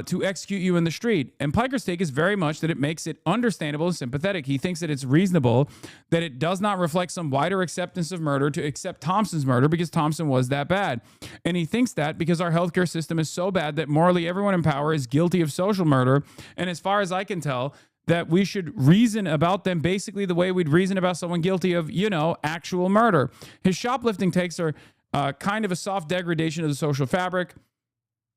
to execute you in the street. And Piker's take is very much that it makes it understandable and sympathetic. He thinks that it's reasonable, that it does not reflect some wider acceptance of murder to accept Thompson's murder because Thompson was that bad. And he thinks that because our healthcare system is so bad that morally everyone in power is guilty of social murder. And as far as I can tell, that we should reason about them basically the way we'd reason about someone guilty of, actual murder. His shoplifting takes are kind of a soft degradation of the social fabric,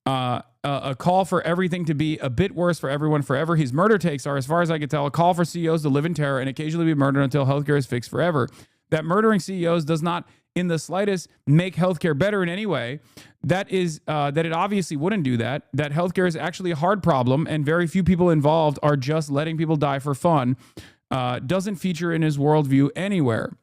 a call for everything to be a bit worse for everyone forever. His murder takes are, as far as I can tell, a call for CEOs to live in terror and occasionally be murdered until healthcare is fixed forever. That murdering CEOs does not in the slightest make healthcare better in any way. That is that it obviously wouldn't do that. That healthcare is actually a hard problem and very few people involved are just letting people die for fun. Doesn't feature in his worldview anywhere.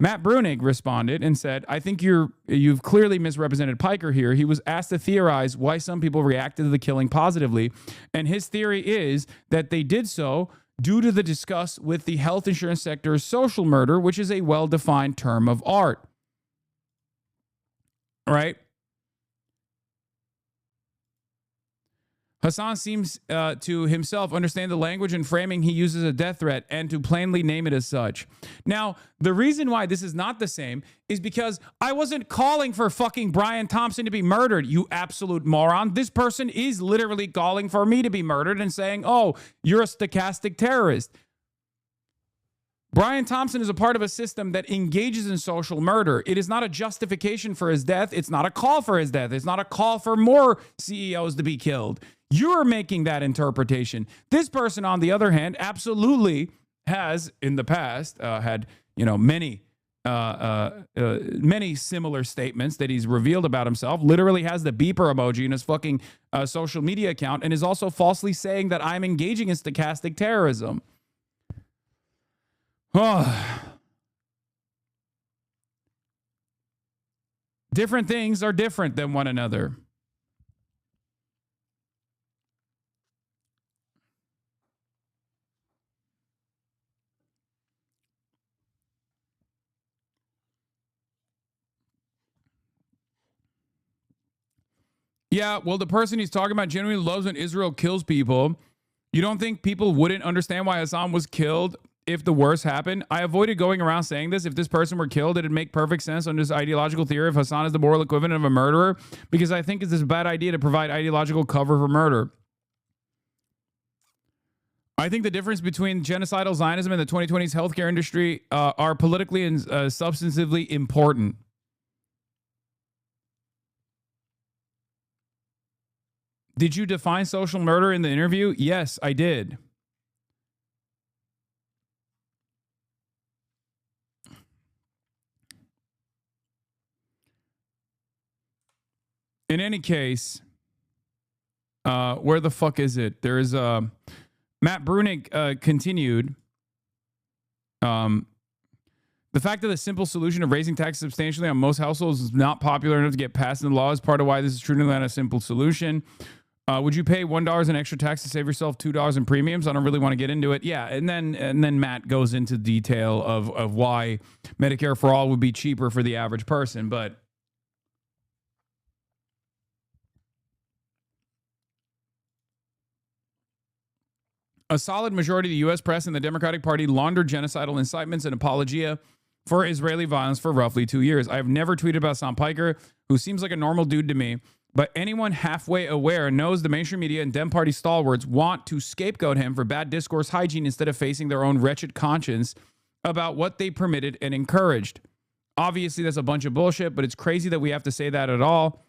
Matt Brunig responded and said, I think you've clearly misrepresented Piker here. He was asked to theorize why some people reacted to the killing positively. And his theory is that they did so due to the disgust with the health insurance sector's social murder, which is a well-defined term of art. right? Hasan seems to himself understand the language and framing he uses a death threat and to plainly name it as such. Now, the reason why this is not the same is because I wasn't calling for fucking Brian Thompson to be murdered, you absolute moron. This person is literally calling for me to be murdered and saying, oh, you're a stochastic terrorist. Brian Thompson is a part of a system that engages in social murder. It is not a justification for his death. It's not a call for his death. It's not a call for more CEOs to be killed. You're making that interpretation. This person, on the other hand, absolutely has in the past had, many similar statements that he's revealed about himself. Literally has the beeper emoji in his fucking social media account, and is also falsely saying that I'm engaging in stochastic terrorism. Different things are different than one another. Yeah, well, the person he's talking about genuinely loves when Israel kills people. You don't think people wouldn't understand why Hasan was killed if the worst happened? I avoided going around saying this. If this person were killed, it'd make perfect sense under this ideological theory if Hasan is the moral equivalent of a murderer, because I think it's a bad idea to provide ideological cover for murder. I think the difference between genocidal Zionism and the 2020s healthcare industry are politically and substantively important. Did you define social murder in the interview? Yes, I did. In any case, where the fuck is it? There is Matt Brunig continued. The fact that the simple solution of raising taxes substantially on most households is not popular enough to get passed in the law is part of why this is truly not a simple solution. Would you pay $1 in extra tax to save yourself $2 in premiums? I don't really want to get into it. Yeah, and then Matt goes into detail of why Medicare for all would be cheaper for the average person, but a solid majority of the U.S. press and the Democratic Party laundered genocidal incitements and apologia for Israeli violence for roughly 2 years. I have never tweeted about Hasan Piker, who seems like a normal dude to me, but anyone halfway aware knows the mainstream media and Dem Party stalwarts want to scapegoat him for bad discourse hygiene instead of facing their own wretched conscience about what they permitted and encouraged. Obviously, that's a bunch of bullshit, but it's crazy that we have to say that at all.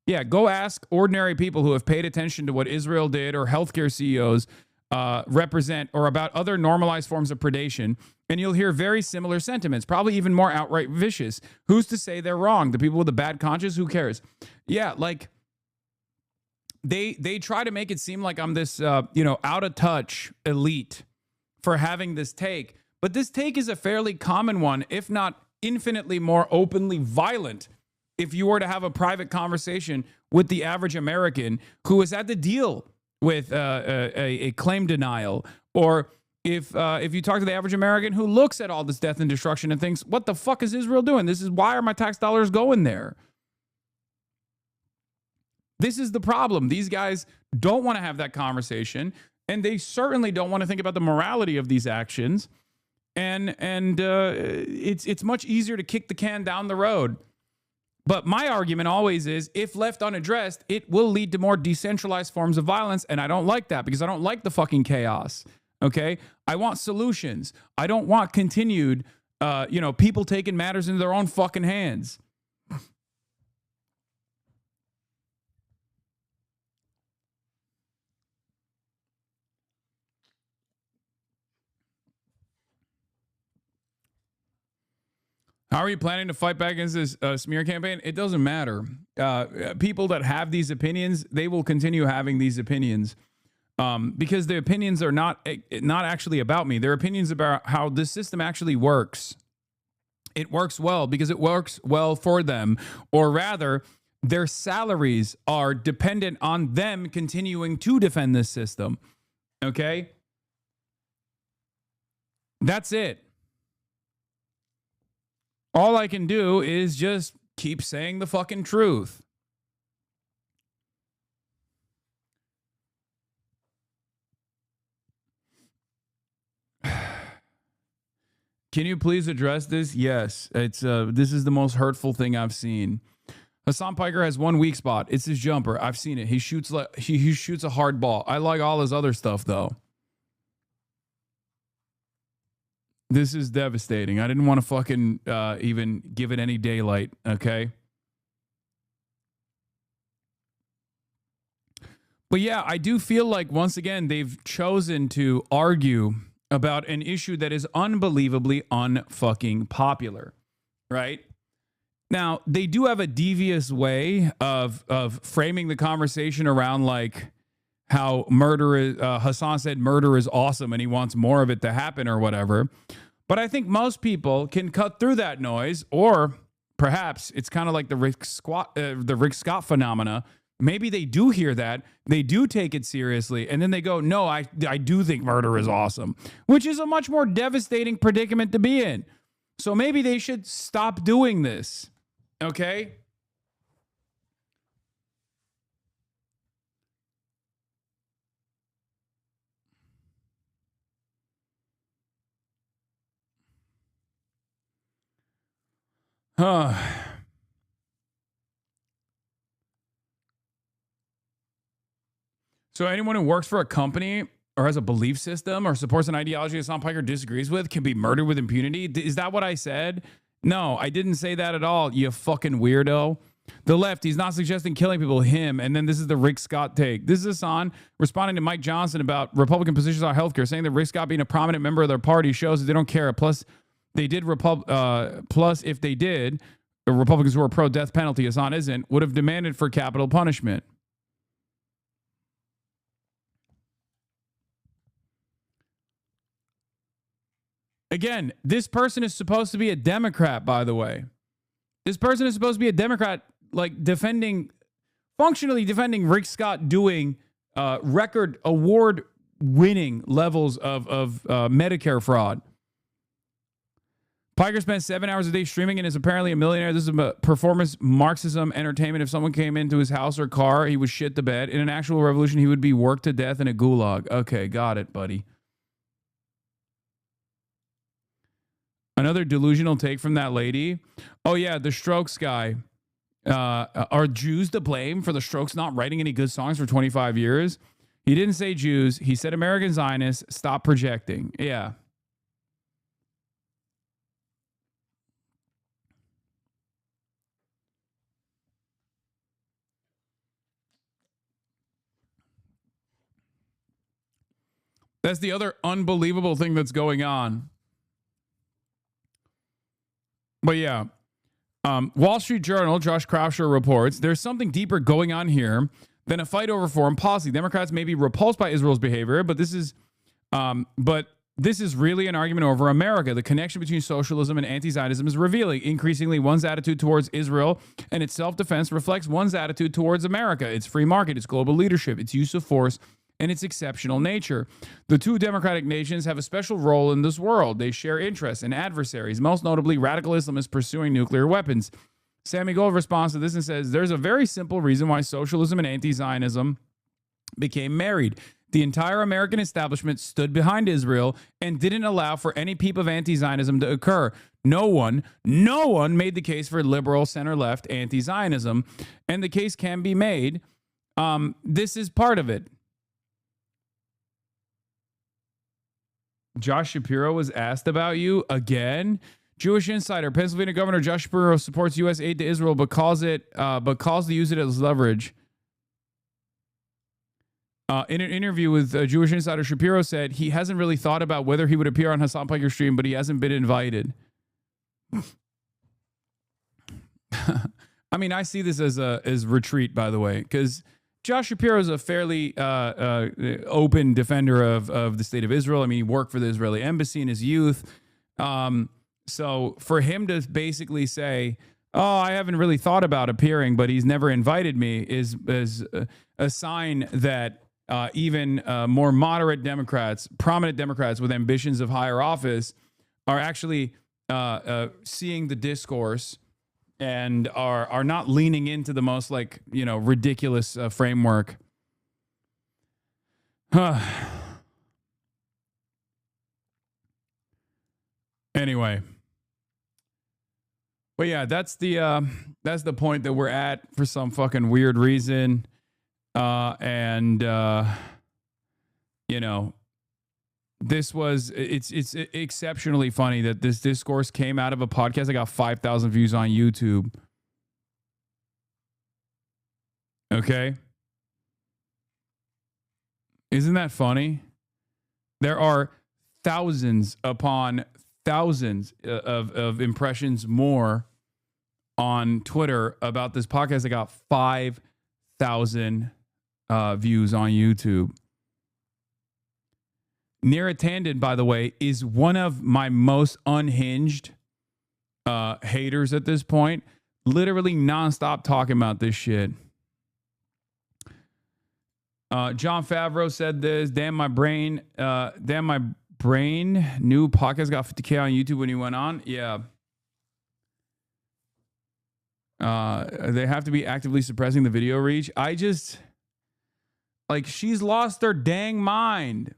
Yeah, go ask ordinary people who have paid attention to what Israel did, or healthcare CEOs represent, or about other normalized forms of predation, and you'll hear very similar sentiments, probably even more outright vicious. Who's to say they're wrong? The people with the bad conscience? Who cares? Yeah, like they try to make it seem like I'm this out of touch elite for having this take, but this take is a fairly common one, if not infinitely more openly violent. If you were to have a private conversation with the average American who has had to deal with a claim denial, or if you talk to the average American who looks at all this death and destruction and thinks, what the fuck is Israel doing? Why are my tax dollars going there? This is the problem. These guys don't want to have that conversation, and they certainly don't want to think about the morality of these actions. And it's much easier to kick the can down the road. But my argument always is, if left unaddressed, it will lead to more decentralized forms of violence. And I don't like that, because I don't like the fucking chaos. Okay? I want solutions. I don't want continued, people taking matters into their own fucking hands. How are you planning to fight back against this smear campaign? It doesn't matter. People that have these opinions, they will continue having these opinions because the opinions are not actually about me. They're opinions about how this system actually works. It works well because it works well for them, or rather, their salaries are dependent on them continuing to defend this system. Okay? That's it. All I can do is just keep saying the fucking truth. Can you please address this? Yes. It's this is the most hurtful thing I've seen. Hasan Piker has one weak spot. It's his jumper. I've seen it. He shoots like he shoots a hard ball. I like all his other stuff though. This is devastating. I didn't want to fucking even give it any daylight, okay? But yeah, I do feel like once again they've chosen to argue about an issue that is unbelievably unfucking popular, right? Now, they do have a devious way of framing the conversation around like how murder is, Hasan said murder is awesome and he wants more of it to happen or whatever. But I think most people can cut through that noise, or perhaps it's kind of like the Rick Scott phenomena. Maybe they do hear that, they do take it seriously, and then they go, no, I do think murder is awesome, which is a much more devastating predicament to be in. So maybe they should stop doing this, okay? So anyone who works for a company or has a belief system or supports an ideology Hasan Piker disagrees with can be murdered with impunity? Is that what I said? No, I didn't say that at all, you fucking weirdo. The left, he's not suggesting killing people, him. And then this is the Rick Scott take. This is Hasan responding to Mike Johnson about Republican positions on healthcare, saying that Rick Scott being a prominent member of their party shows that they don't care. Plus, they did plus if they did, the Republicans who are pro-death penalty, Hasan isn't, would have demanded for capital punishment. Again, this person is supposed to be a Democrat, by the way. This person is supposed to be a Democrat, like functionally defending Rick Scott doing record award-winning levels of Medicare fraud. Piker spent 7 hours a day streaming and is apparently a millionaire. This is a performance Marxism entertainment. If someone came into his house or car, he would shit the bed. In an actual revolution, he would be worked to death in a gulag. Okay, got it, buddy. Another delusional take from that lady. Oh, yeah, the Strokes guy. Are Jews to blame for the Strokes not writing any good songs for 25 years? He didn't say Jews. He said American Zionists. Stop projecting. Yeah. That's the other unbelievable thing that's going on. But yeah, Wall Street Journal, Josh Krauscher reports, there's something deeper going on here than a fight over foreign policy. Democrats may be repulsed by Israel's behavior, but this is really an argument over America. The connection between socialism and anti-Zionism is revealing. Increasingly, one's attitude towards Israel and its self-defense reflects one's attitude towards America, its free market, its global leadership, its use of force, and its exceptional nature. The two democratic nations have a special role in this world. They share interests and adversaries, most notably radical Islamists pursuing nuclear weapons. Sammy Gold responds to this and says, there's a very simple reason why socialism and anti-Zionism became married. The entire American establishment stood behind Israel and didn't allow for any peep of anti-Zionism to occur. No one made the case for liberal, center-left anti-Zionism, and the case can be made. This is part of it. Josh Shapiro was asked about you again. Jewish Insider, Pennsylvania Governor Josh Shapiro supports U.S. aid to Israel, but calls to use it as leverage. In an interview with Jewish Insider, Shapiro said he hasn't really thought about whether he would appear on Hasan Piker's stream, but he hasn't been invited. I mean, I see this as retreat, by the way, because Josh Shapiro is a fairly open defender of the state of Israel. I mean, he worked for the Israeli embassy in his youth. So for him to basically say, oh, I haven't really thought about appearing, but he's never invited me is a sign that even more moderate Democrats, prominent Democrats with ambitions of higher office are actually seeing the discourse and are not leaning into the most ridiculous framework. Anyway, but yeah, that's the point that we're at for some fucking weird reason, it's exceptionally funny that this discourse came out of a podcast that got 5,000 views on YouTube. Okay. Isn't that funny? There are thousands upon thousands of impressions more on Twitter about this podcast that got 5,000 views on YouTube. Neera Tanden, by the way, is one of my most unhinged haters at this point. Literally nonstop talking about this shit. John Favreau said this. Damn my brain. New podcast got 50K on YouTube when he went on. Yeah. They have to be actively suppressing the video reach. She's lost her dang mind.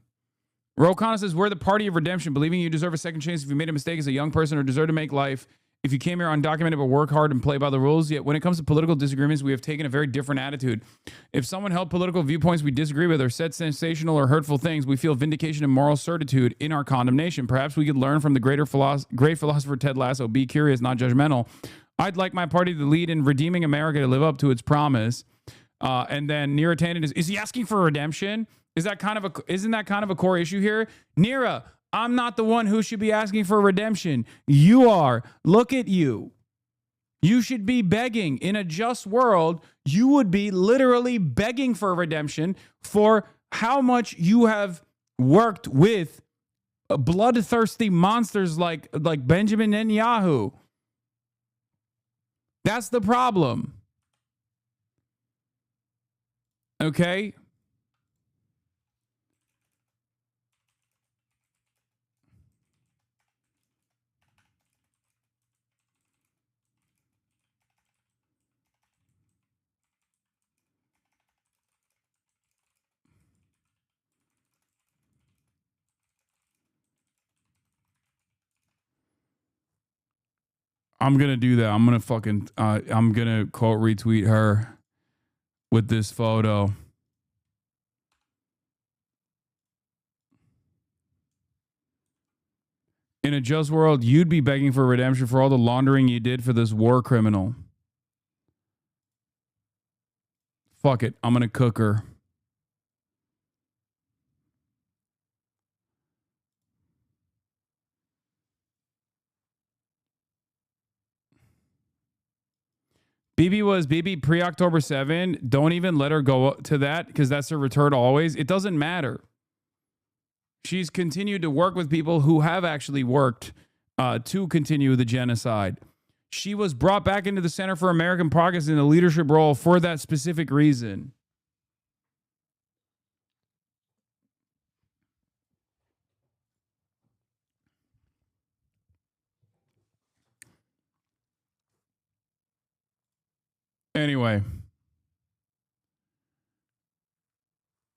Rokana says, we're the party of redemption, believing you deserve a second chance if you made a mistake as a young person or deserve to make life. If you came here undocumented but work hard and play by the rules, yet when it comes to political disagreements, we have taken a very different attitude. If someone held political viewpoints we disagree with or said sensational or hurtful things, we feel vindication and moral certitude in our condemnation. Perhaps we could learn from the great philosopher Ted Lasso. Be curious, not judgmental. I'd like my party to lead in redeeming America to live up to its promise. And then Neera Tanden is he asking for redemption? Isn't that kind of a core issue here? Neera, I'm not the one who should be asking for redemption. You are. Look at you. You should be begging. In a just world, you would be literally begging for redemption for how much you have worked with bloodthirsty monsters like Benjamin Netanyahu. That's the problem. Okay? I'm going to do that. I'm going to quote retweet her with this photo. In a just world, you'd be begging for redemption for all the laundering you did for this war criminal. Fuck it. I'm going to cook her. BB pre-October 7. Don't even let her go to that because that's her return always. It doesn't matter. She's continued to work with people who have actually worked to continue the genocide. She was brought back into the Center for American Progress in a leadership role for that specific reason. Anyway.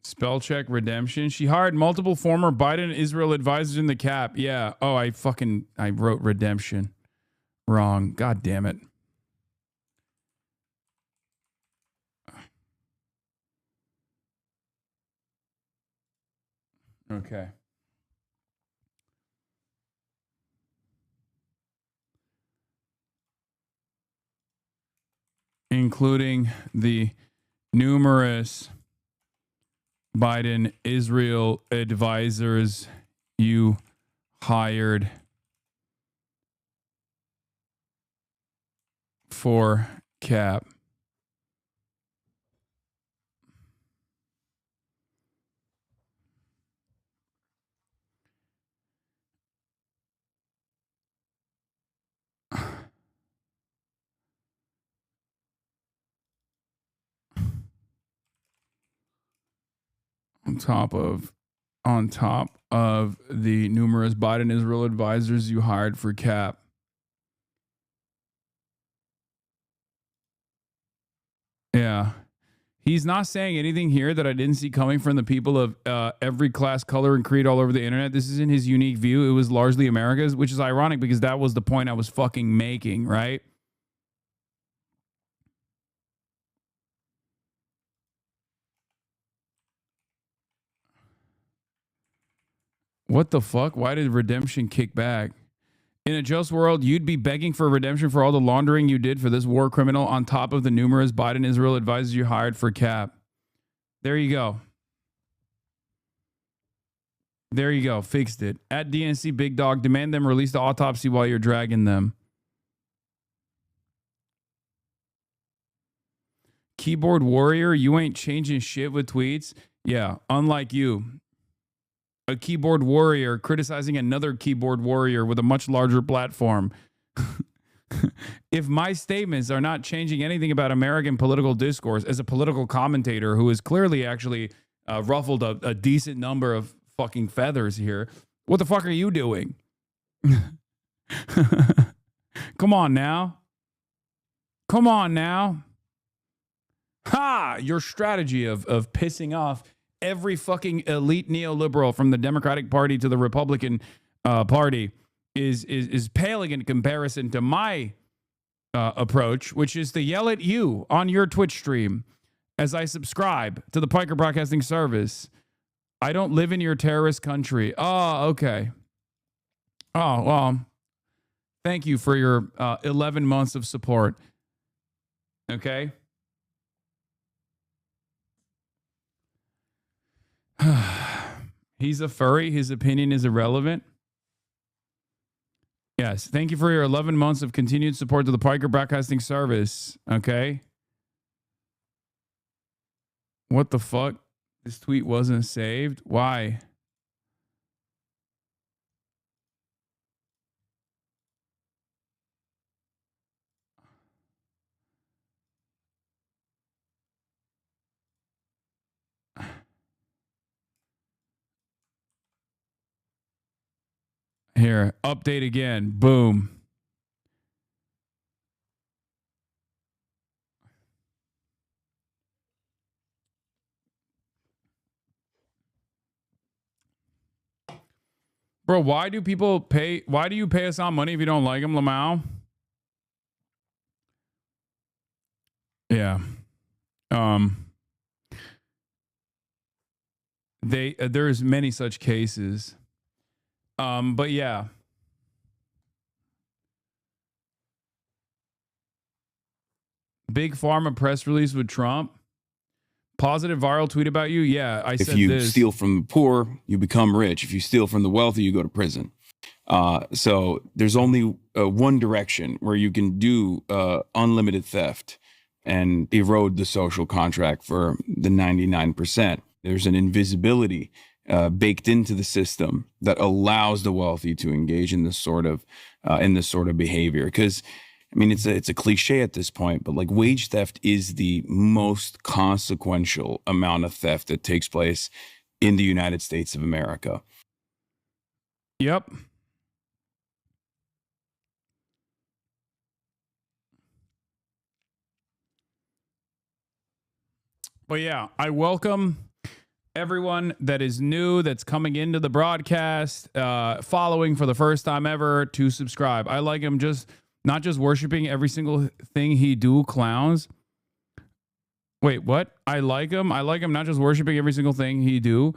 Spell check redemption. She hired multiple former Biden Israel advisors in the cap. Yeah. Oh, I wrote redemption wrong. God damn it. Okay. Including the numerous Biden Israel advisors you hired for cap. On top of the numerous Biden Israel advisors you hired for cap. Yeah. He's not saying anything here that I didn't see coming from the people of every class, color, and creed all over the internet. This isn't his unique view. It was largely America's, which is ironic because that was the point I was fucking making, right? What the fuck? Why did redemption kick back? In a just world, you'd be begging for redemption for all the laundering you did for this war criminal on top of the numerous Biden-Israel advisors you hired for Cap. There you go. There you go. Fixed it. At DNC Big Dog, demand them release the autopsy while you're dragging them. Keyboard warrior, you ain't changing shit with tweets. Yeah, unlike you. A keyboard warrior criticizing another keyboard warrior with a much larger platform. If my statements are not changing anything about American political discourse as a political commentator who has clearly actually ruffled a decent number of fucking feathers here, what the fuck are you doing? Come on now. Come on now. Ha! Your strategy of pissing off every fucking elite neoliberal from the Democratic Party to the Republican Party is paling in comparison to my approach, which is to yell at you on your Twitch stream as I subscribe to the Piker Broadcasting Service. I don't live in your terrorist country. Oh, okay. Oh, well, thank you for your 11 months of support. Okay. He's a furry. His opinion is irrelevant. Yes. Thank you for your 11 months of continued support to the Piker Broadcasting Service. Okay. What the fuck? This tweet wasn't saved. Why? Here, update again. Boom. Bro, why do people pay? Why do you pay us on money if you don't like them, Lamau? Yeah. There's many such cases. But yeah. Big Pharma press release with Trump. Positive viral tweet about you. Yeah, I said this. If you steal from the poor, you become rich. If you steal from the wealthy, you go to prison. So there's only one direction where you can do unlimited theft and erode the social contract for the 99%. There's an invisibility baked into the system that allows the wealthy to engage in this sort of behavior. Because I mean, it's a cliche at this point, but like wage theft is the most consequential amount of theft that takes place in the United States of America. Yep. But yeah, I welcome everyone that is new, that's coming into the broadcast, following for the first time ever, to subscribe. I like him not just worshiping every single thing he do, clowns. Wait, what? I like him not just worshiping every single thing he do.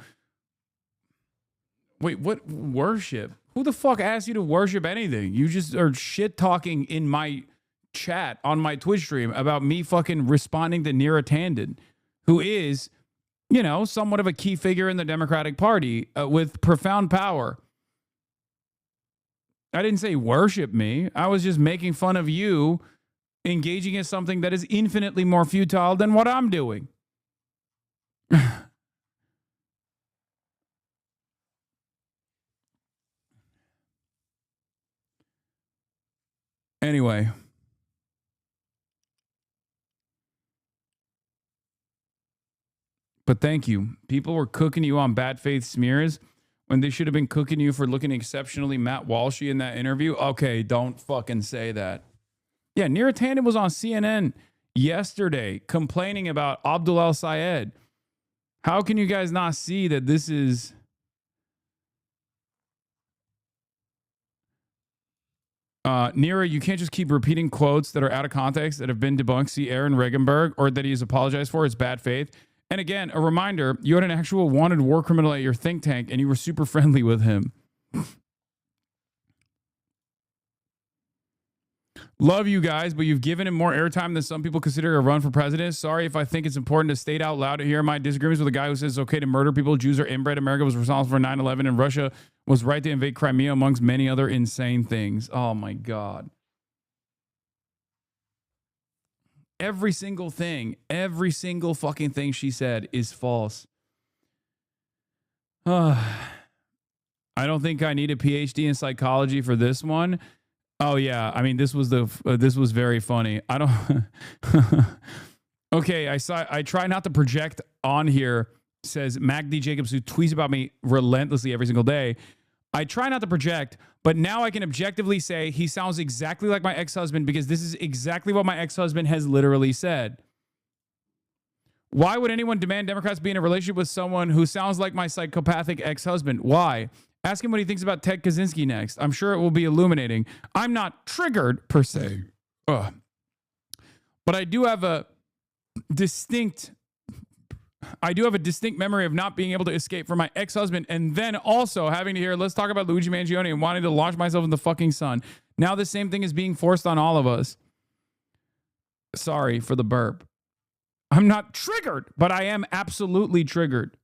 Wait, what? Worship? Who the fuck asked you to worship anything? You just are shit talking in my chat on my Twitch stream about me fucking responding to Neera Tanden, who is, you know, somewhat of a key figure in the Democratic Party with profound power. I didn't say worship me. I was just making fun of you engaging in something that is infinitely more futile than what I'm doing. Anyway. But thank you. People were cooking you on bad faith smears when they should have been cooking you for looking exceptionally Matt Walshy in that interview. Okay, don't fucking say that. Yeah, Neera Tanden was on CNN yesterday complaining about Abdul El-Sayed. How can you guys not see that this is... Nira, you can't just keep repeating quotes that are out of context that have been debunked. See Aaron Regenberg, or that he's apologized for. It's bad faith. And again, a reminder, you had an actual wanted war criminal at your think tank and you were super friendly with him. Love you guys, but you've given him more airtime than some people consider a run for president. Sorry if I think it's important to state out loud to hear my disagreements with a guy who says it's okay to murder people. Jews are inbred. America was responsible for 9/11 and Russia was right to invade Crimea, amongst many other insane things. Oh my God. Every single every single fucking thing she said is false. I don't think I need a PhD in psychology for this one. Oh yeah, I mean this was very funny. I don't. Okay, I try not to project on here. Says Magdi Jacobs, who tweets about me relentlessly every single day. I try not to project, but now I can objectively say he sounds exactly like my ex-husband because this is exactly what my ex-husband has literally said. Why would anyone demand Democrats be in a relationship with someone who sounds like my psychopathic ex-husband? Why? Ask him what he thinks about Ted Kaczynski next. I'm sure it will be illuminating. I'm not triggered per se. But I do have a distinct memory of not being able to escape from my ex-husband and then also having to hear, let's talk about Luigi Mangione and wanting to launch myself in the fucking sun. Now the same thing is being forced on all of us. Sorry for the burp. I'm not triggered, but I am absolutely triggered.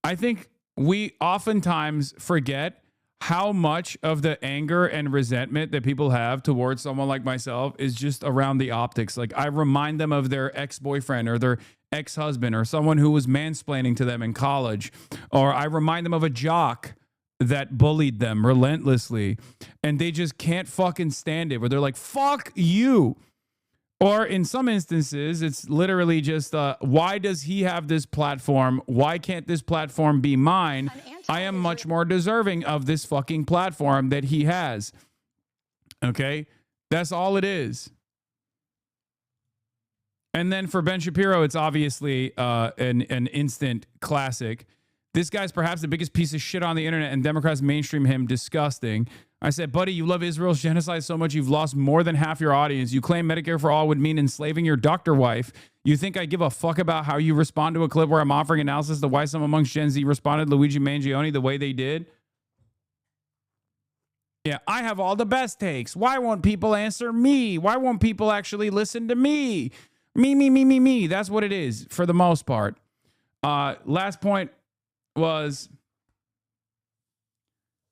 I think we oftentimes forget how much of the anger and resentment that people have towards someone like myself is just around the optics. Like I remind them of their ex-boyfriend or their ex-husband or someone who was mansplaining to them in college. Or I remind them of a jock that bullied them relentlessly and they just can't fucking stand it. Where they're like, fuck you. Or in some instances, it's literally just, why does he have this platform? Why can't this platform be mine? I am much more deserving of this fucking platform that he has. Okay? That's all it is. And then for Ben Shapiro, it's obviously an instant classic. This guy's perhaps the biggest piece of shit on the internet, and Democrats mainstream him. Disgusting. I said, buddy, you love Israel's genocide so much you've lost more than half your audience. You claim Medicare for all would mean enslaving your doctor wife. You think I give a fuck about how you respond to a clip where I'm offering analysis to why some amongst Gen Z responded to Luigi Mangione the way they did? Yeah, I have all the best takes. Why won't people answer me? Why won't people actually listen to me? Me. That's what it is for the most part. Last point was...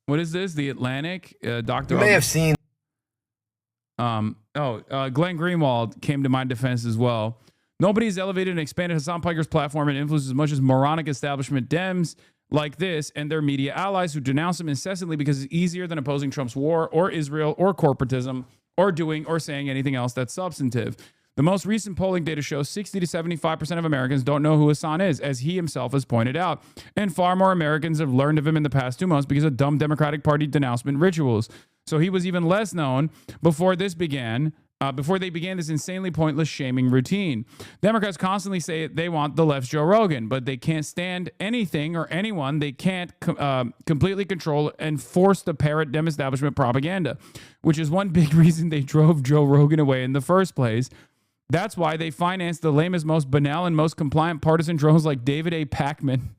What is this? The Atlantic? Dr. You may have seen. Glenn Greenwald came to my defense as well. Nobody's elevated and expanded Hasan Piker's platform and influence as much as moronic establishment Dems like this and their media allies who denounce him incessantly because it's easier than opposing Trump's war or Israel or corporatism or doing or saying anything else that's substantive. The most recent polling data shows 60 to 75% of Americans don't know who Hasan is, as he himself has pointed out. And far more Americans have learned of him in the past 2 months because of dumb Democratic Party denouncement rituals. So he was even less known before this began, before they began this insanely pointless shaming routine. Democrats constantly say they want the left's Joe Rogan, but they can't stand anything or anyone they can't completely control and force to parrot Dem establishment propaganda, which is one big reason they drove Joe Rogan away in the first place. That's why they financed the lamest, most banal, and most compliant partisan drones like David A. Pacman.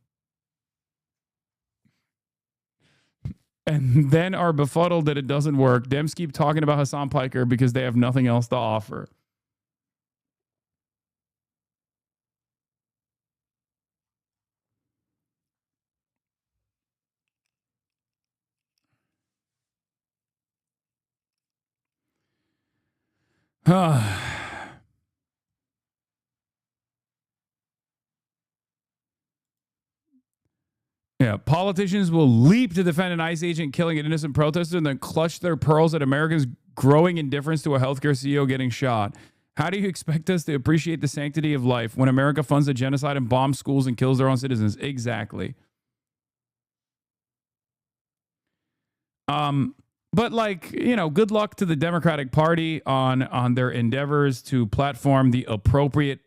And then are befuddled that it doesn't work. Dems keep talking about Hasan Piker because they have nothing else to offer. Yeah, politicians will leap to defend an ICE agent killing an innocent protester and then clutch their pearls at Americans' growing indifference to a healthcare CEO getting shot. How do you expect us to appreciate the sanctity of life when America funds a genocide and bombs schools and kills their own citizens? Exactly. But like, you know, good luck to the Democratic Party on their endeavors to platform the appropriate